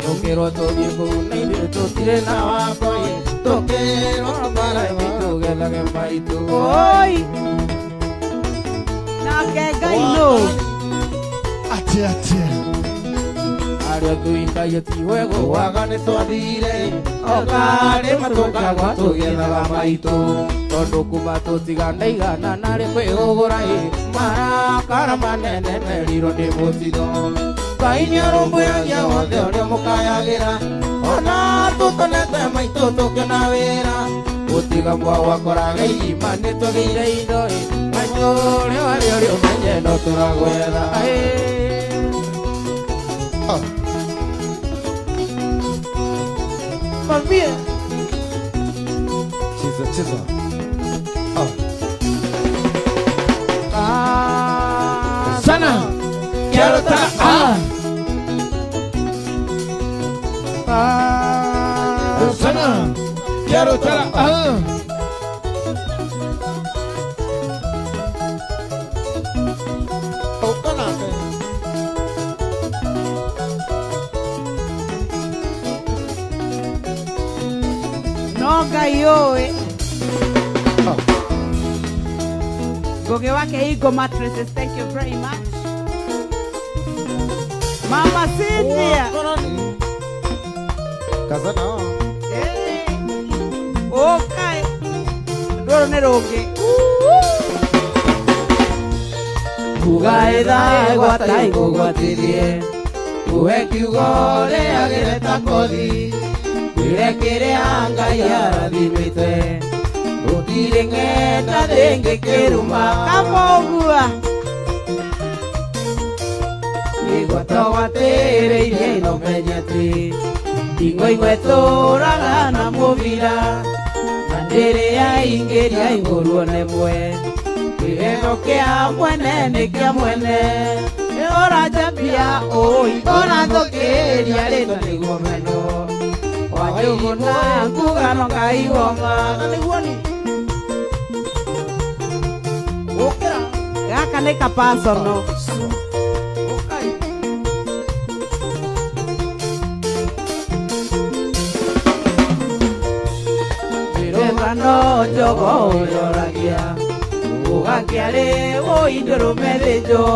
Tũkĩrwo tũthiĩ kũu na ithuĩ tũtirĩ na wakoi Tũkĩrwo mbara itũ gethage maitũ Oi. Nake Ngai no. Ate. Arĩa tũikaire ti wego waga nĩ twathire Okarĩma tũkagwa tũgĩethaga maitũ Tondũ kuma tũtigana igana narĩ kwĩhũgũra Marakara manene merirwo nĩ mũtino Ngai nĩarũmbũyagia wothe ũrĩa mũkayagĩra Ona tũtonete maitũ tũkĩona wĩra Gũtiga mwawakoraga irima nĩ tũgĩire indo Maitũ ũrĩa warĩ ũrĩa ũmenye no tũragwetha Mambie. Cheza. Sana. Quiero estar Sana. Quiero estar Ukanake. No Ngai oe. Goge wake Eagle Mattresses, thank you very much. Mama Cynthia. Wakarani. Kazana. Okay. Ndoro nĩ rũngĩ. Kugaetha gwata igũgwatĩrie uwe kiugo rĩagĩre ta kothi wĩre kĩrĩa Ngai arathimĩte gũtirĩ ng'enda rĩngĩkĩruma Kamogua. Igwatĩrĩirie ino menye atĩ ing'o imwe tũraga na mũbira na ndĩrĩ yaingĩria igũrũ ona ĩmwe kĩheo kĩa mwene nĩ kĩa mwene ũranjambia ũrathũkĩria rĩtwa nĩguo meno wanjũgũ na ngugano Ngai woma na nĩguo ni gũkĩra Gaka nĩ kapasono. no jogo yoragia ugakĩarĩ ũindũrũme thĩnjwo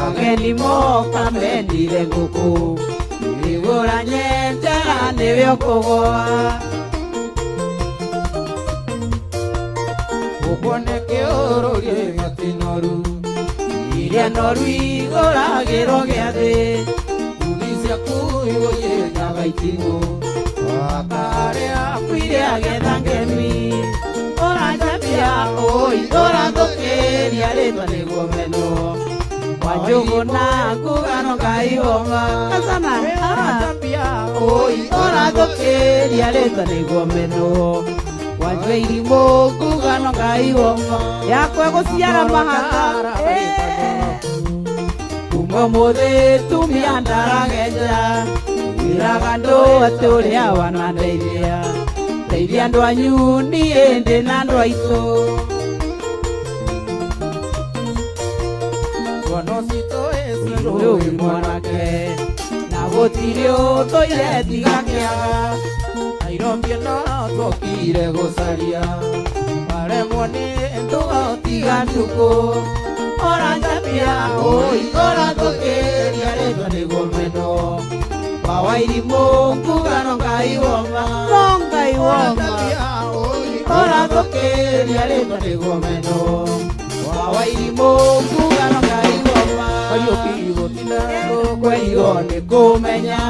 ageni moka mendire ngũkũ igũra nyenjera nĩwe ũkũgũa ũguo nĩ kĩũrũrie gĩatinoru iria noru igũragĩrwo gĩathĩ ngugi ciaku igũyĩnyaga itimũ akarĩa kwire agetha ngemi ũranjambia ũrathũkĩria rĩtwa nĩguo meno wanjũgũ na ngugano Ngai woma Kasana. ũranjambia ũrathũkĩria rĩtwa nĩguo meno wanjwe irimũ ngugano Ngai woma Yakwe gũciara mahaka. kuma mũthĩ tumia ndaragenja wĩraga ndũ atĩ ũrĩa wanandeithia teithia andũ anyu niĩ ndĩ na andũ aitũ mwana ũcitũ ũyũ mwanake na gũtirĩ ũndũire tiga kĩaga Nairobi no twokire gũcaria waremwo nĩ ndũga tiga nduku ũranjambia ũrathũkĩria rĩtwa nĩguo meno wawairimũ ngugano Ngai woma Ngai woma. ũrathũkĩria rĩtwa nĩguo meno wawairimũ ngugano Ngai woma kariũkigũtina kwĩigo nĩ kũmenya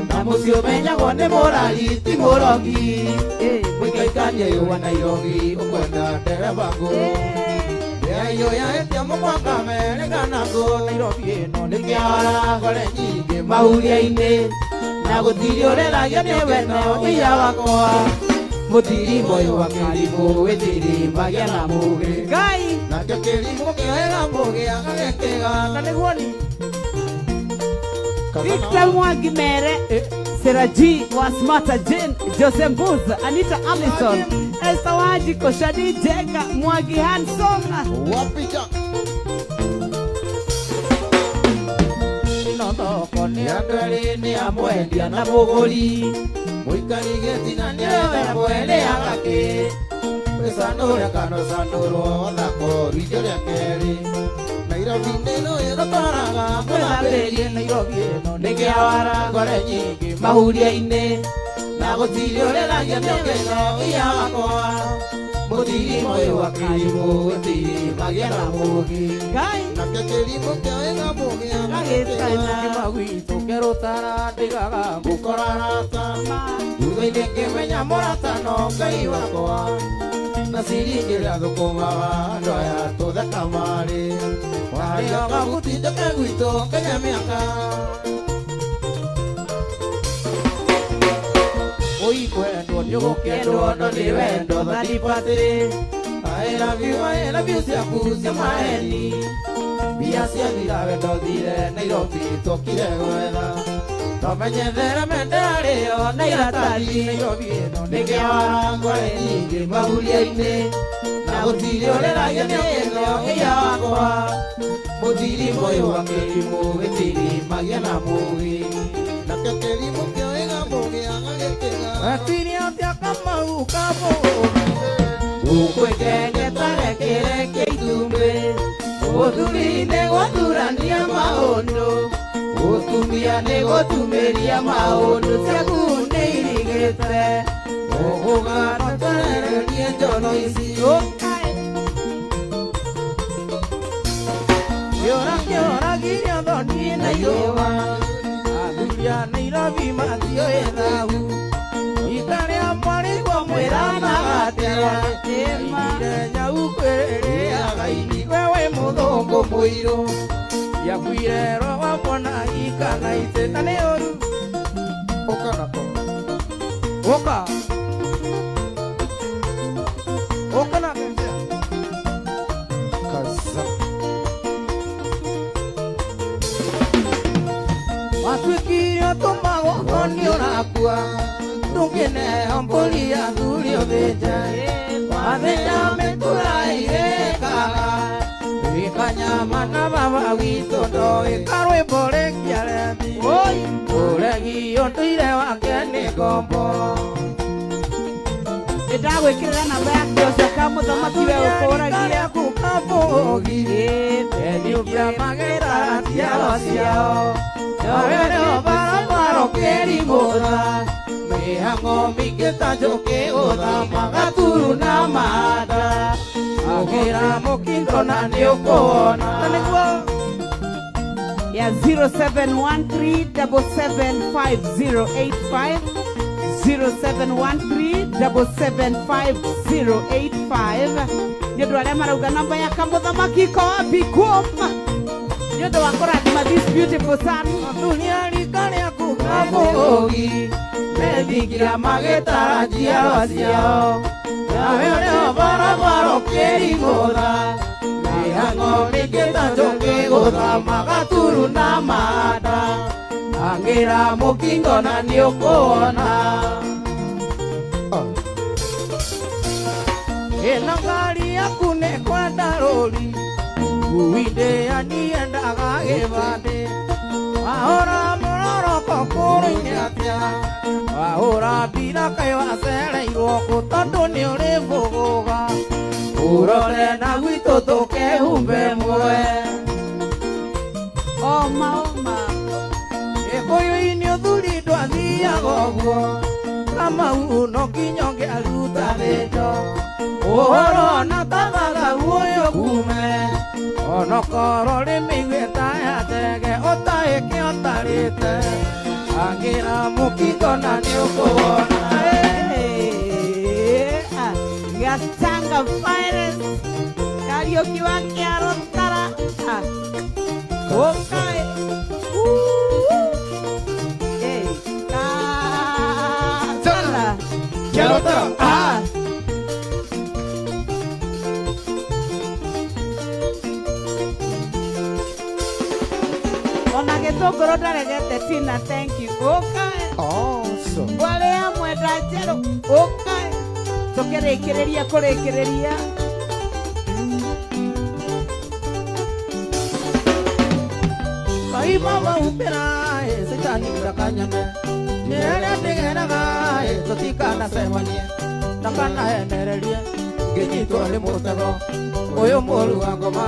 na mũciĩ ũmenyagwo nĩ mũrari ti mũrogi mũikaikania yũwa Nairobi ũkwenda ndereba ngũrũ Yayo yaetia mũkwanga merĩgana ngũ Nairobi ĩno nĩ kĩara ngore nyingĩ mahuria-inĩ na gũtirĩ ũreragia nĩ weno iya wakwa mũtiri moyo wa kĩrimũ wĩtĩrĩmbagia na mũgĩ Ngai. nakĩo kĩrimũ kĩoega mũgĩ agagĩkĩga na nĩguo ni Victor Mwangi Mere. Sarah G. Wasmata Jane. Jose Mbuza. Anita Allison. Esther Wajiko. Shadi Jega. Mwangi Hansonga. Wapita. thoko nĩ andũ erĩ nĩ amwendia na mũgũri mũikari gĩtina nĩ mwĩrĩaga kĩ wĩcanũre kana ũcanũrwo thako rĩngĩ rĩa kerĩ Nairobi nĩno ĩgũtwaraga mwĩthambĩrie Nairobi ĩno nĩ kĩawara ngore nyingĩ mahuria-inĩ na gũtirĩ ũreragia mĩongeno iya wakwa mũthiri moyo wa kĩrimũ gũtirĩ magĩa na mũgĩ Nakĩo kĩrimũ kĩoega mũgĩ agagĩkana magwitũ kĩrũtara ndĩgaga gũkora rata thutha-inĩ ngĩmenya mũrata no Ngai wakwa na ciringi rĩa thũkũmaga andũ aya tũtheka marĩ warĩoga gũtindĩke gwitũ Kenya mĩaka ũikwendwo nĩũgũkĩendwo no nĩ wendo thatipatĩ I love you ciaku cia maheni mbia ciathira wendo thire Nairobi tũkire gwetha tũmenyethere mendera rĩo na iratari Nairobi ĩno nĩ kĩawara ngore nyingĩ mahuria-inĩ na gũtirĩ ũreragia mĩongeno iya wakwa mũthiri moyo wa kĩrimũ gĩtirĩ magĩa na mũgĩ Nakĩo kĩrimũ kĩoega mũgĩ agagĩkĩga wetirie atĩa Kamau kamũgĩ ũkwĩkengetarĩkĩreke itumbĩ ũthuri nĩ gũthurania maũndũ ũtumia nĩ gũtumĩria maũndũ ciaku nĩ irigĩte ũgũgataterererie njono ici kĩora kĩoragiria thoni na irũa bima dio edahu itare amari kwa mwirana gatewa ire nyau kwere againi wewe muthongo muiro ya kwirero wamona ikana itetane oru okana ko oka okana kenja kaza Watukirio tomago onio nakua Tungine ombolia durio beja Wadeja mentura irekaga Ikanya mana baba wito do Ikarwe bole kiaremi Bolegi ontuire wakene kombo Ndagwikirira namba yake Osaka muthamaki we ukoragia kukabogi Enyubia magera ciao ciao Yawere barabaro keri moda Mihango miketa joke oda Magaturu na mada Agira mokinto na niokona Ya 0713775085 0713775085 Nyondo aria marauga namba ya kamuthamaki ko bikuma Nyondo wakorathima this beautiful son Dunia rikaria kukabogi Medigira magetara jiao ciao Yawere barabaro keri moda Mihango miketa joke oda Magaturu na mada Angira mokingo na niokona Enangari akune kwa daroli Uwinde aniendaga evade Ahora mororoko kurinyatia Ahora bila kaiwa sere iroko Tondo ni ulivuguga Urole na wito toke humbe mwe Oma Ekoyo inyo dhuri dwadhia gogo Kama uno kinyonge aluta vejo Ohoro na tabaga uoyo kume Ono koro limiwe taya tege Otaeke otarite Angira mukiko na niukona Gatanga Finest Karaoke wa Kiarotara Okay Kiarotara Ona gĩtũngũrũ ndaregete Tina, thank you. Ũkae. Awesome. Wale mwenda njerũ. Ũkae. Tũkĩrĩkĩrĩria kũrĩkĩrĩria. Kaima maupera setani ndakanyane. Nere ndigeraga tutikana semanie. Ndakana enererie. Nginyitwo nĩ mũtego. Ũyũ mũru wa ngoma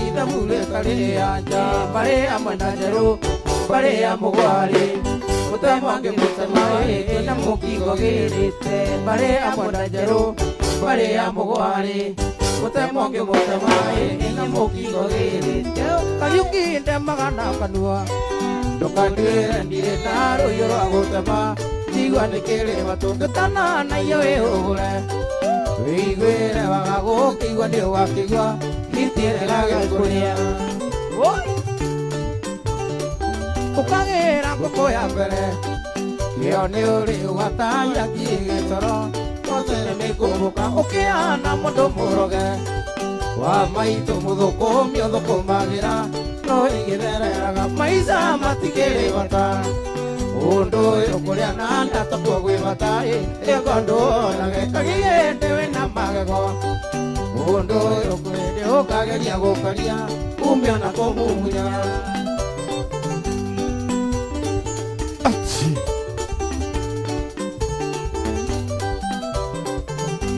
ithamure karĩ anja. Barĩ amwe na njerũ. Barĩ ya mũgwarĩ. Mũtemwange mũtema na mũkingo gĩrĩte. Barĩ amwe na njerũ. Barĩ ya mũgwarĩ. Mũtemwange mũtema na mũkingo gĩrĩte. Kariuki ndemaga kanua. Ndũkanduĩre ndirĩ na rũhiũ rwa gũtema. Njigua nĩ kĩrĩma tũngĩtana na iyo wĩhũre. Wĩiguĩre waga gũkĩigua nĩ ũgakĩigua. Itiĩrĩga gĩkũrĩa. Ũkagĩra ngũkũ ya mbere. Kĩo nĩ ũrĩ ũgatanya kĩgĩtoro. Totene nĩ kũmbũka ũkĩhana mũndũ mũroge. Wa maitũ mũthũkũmio thũkũmagĩra. No ĩgĩthereraga maica matigĩrĩ bata. Ũndũ ũyũ kũrĩa na ndatokwo gwĩ bata. Ĩko ndũonage kagĩgĩndĩ wĩna magego. Ũndũ ũyũ kwĩndĩ ũkageria gũkaria. Umio na kũmumunya.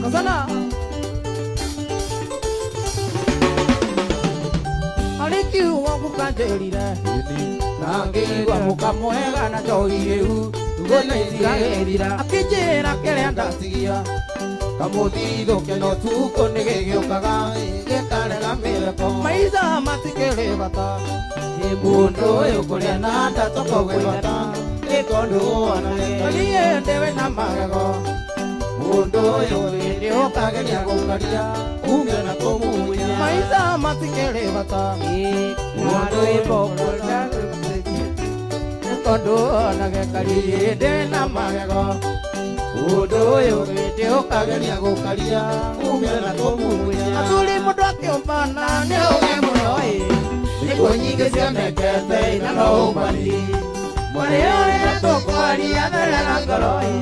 Kasana Alikiwa kukanjerire Nangirwa mukamwega na njohiu Tugone itigagirira Akijira kĩrĩa ndatigia Kamuthitho keno tuko nĩgĩgĩũkaga Gĩkarega mĩreko Maica matikĩrĩ bata Mũndũ ũyũ kũrĩa na ndatoko gwĩ bata ni kondo anage aliye dewe na magego mundo yo ni okageria gukaria uge na kumunya maisa matikere bata mundo ibobo kondo anage aliye dewe na magego mundo yo ni okageria gukaria uge na kumunya atuli mundo akiombana ni oge muno Niko nyingi cionekete na no umani Mwari ore na tokwari athara na ngoroi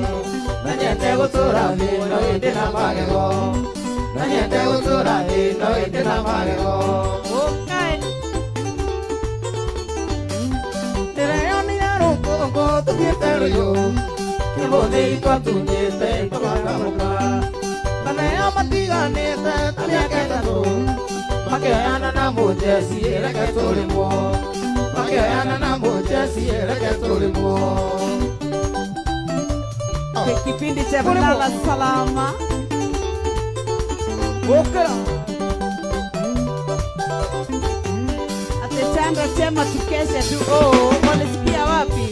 Na nyende gutura thi no indi na magego Na nyende gutura thi no indi na magego Ndireyonire rungu tugiete ruyu Kibuthi twatunyite tũgakamuka Kaneo matiganĩte ta mĩaka ĩtatũ Makioyana na mũjeci reke tũrĩmwo Makioyana na mũjeci reke tũrĩmwo Kipindi cha Lala Salama. Bokera Atechanga sema tukeshe tu. Oh, walisikia wapi?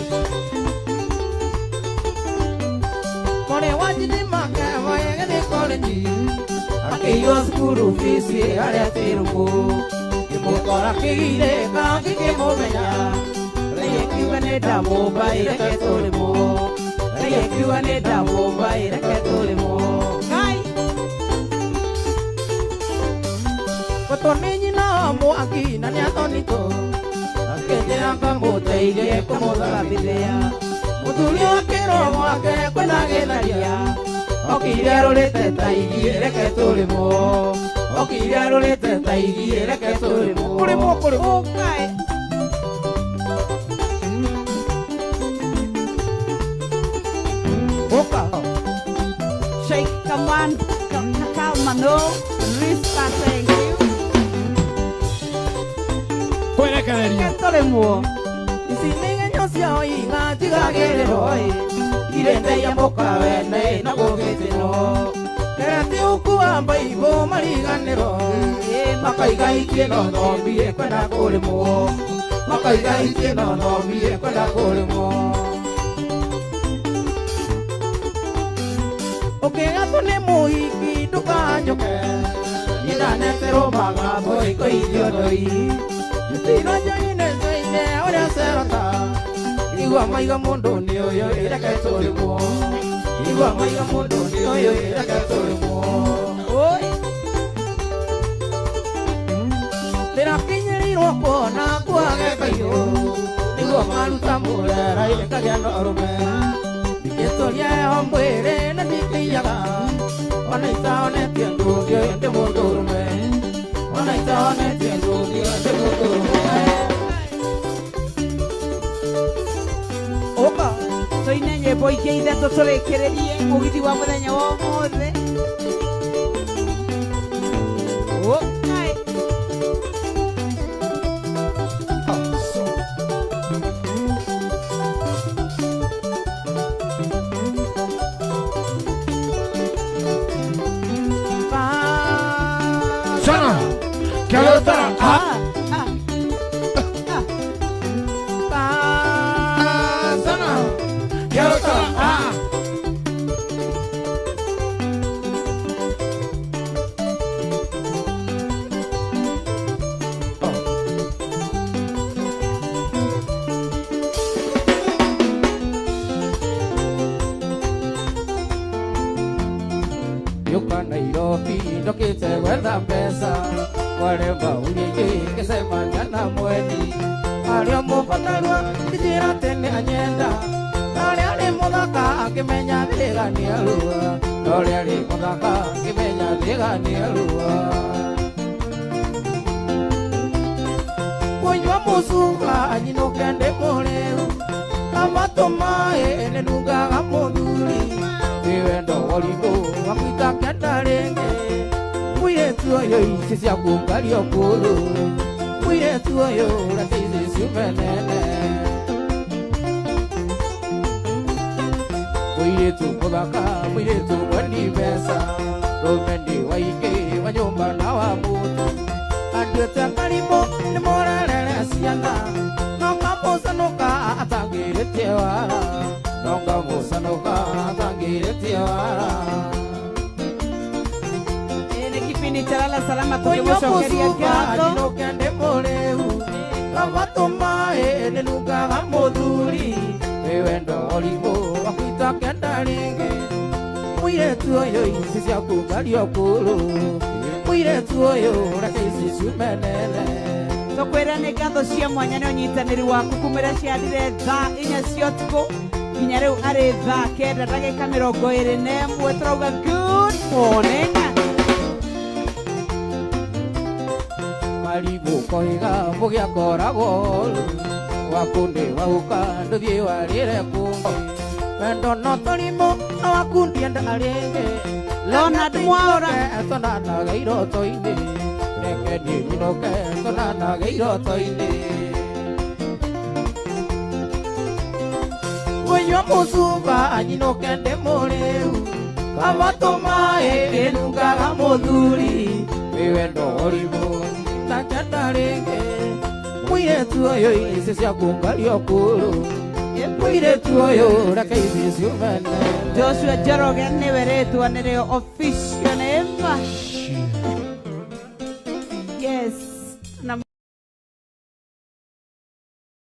Kone wajini makema yegeni kone ji Akiyo skuru fisi aliatiruku Kimukora kigire kanki kimumenya Reye kiwa neda mumba ireke tulimo Reye kiwa neda mumba ireke tulimo Ngai. Kotoni nyina muaki na niatonito Akenjera kamuteire kumutharabithia Muthuri wakiro mwake kwena genaria Okire arorete ta igie reke tulimo Okire arorete ta igie reke tulimo Kulimo kulimo Ngai. Oka Sheikh Kaman Kakao Mano. Rispa, thank you. Kwerekereria. Ketolemo. Isininge nyosia oinga tigagereroi Irende ya moka wene na gogitino Kerati ukuwa mbaibo mariganero Makaiga ikie no nombie kwena kulimo Makaiga ikie no nombie kwena kulimo Okegato ni muhiki ndukanjoke Inanetero magabo iko idiodoi Tino joine joine oria serota Igua maiga mundu ni uyo ireke tulimo Igua maiga mundu ni uyo ireke tulimo Oi Tira kinyirirwo kuona kuage kayo Igua maruta murera ireka gya norume Diketoria hombwere na dikiyaga Ona itaonetie ndudio ende mundurume Ona itaonetie ndudio ende mundurume Oka Toine nyimbo ingĩ ithatũ tũrĩkĩrĩrie mũgithi wa mũthenya wa ũmũthĩ. Ngai. Sana. Kelota. Ah. Sana Kelota ah Yuka Nairobi ndokite gwetha mbeca Waremba uriye kesema na mweni Ario mubatarwa njira tene anyenda Nari ari muthaka akimenya thiga ni arua Nari ari muthaka akimenya thiga ni arua Kunywa musuka anyinuke ndi mureu Amatumae ene nungaga muthuri Iwendo worigo wakwita kenda renge Mwiretu oyo ici cia kungario kuru Mwiretu oyo reke ici ciumenene Mwiretu muthaka mwiretu mwendi mbeca Rumendi waingi wa nyumba na wa mutu Anduete karimo ni murerere ciana No kamucanuka atangiritie wara lala salama tukimucokeria ngatho inokende mũrĩu kabatũma nĩnungaga mũthuri wĩwendo ũrimũ wakwĩta kenda rĩngĩ mũirĩtu ũyũ ici ciaku ngario kũrũ mũirĩtu ũyũ reke ici ciumenene tukwĩra nĩ ngatho cia mwanya nĩ ũnyitanĩri waku kumĩra ciathire thaa 4 cia ũtukũ nginya rĩu arĩ thaa 9 ndagĩka 21 turauga good morning marigũ koiga mũgĩakoragwo waku nĩ wahuka ndũthiĩ warĩre kũngĩ wendo no tũrimũ no waku ndienda rĩngĩ Leonard Mwaũra tonanaga iroto-inĩ reke niĩ nyinoke tonanaga iroto-inĩ Mwenyo musuba anyinoke ndĩ mũrĩu kabatũma nĩnungaga mũthuri wĩwendo ũrimũ takenda rĩngĩ mũirĩtu ũyũ ici ciaku ngario kũrũ mũirĩtu ũyũ reke ici ciumene Joshua Njoroge nĩwe rĩtwa nĩrĩo official name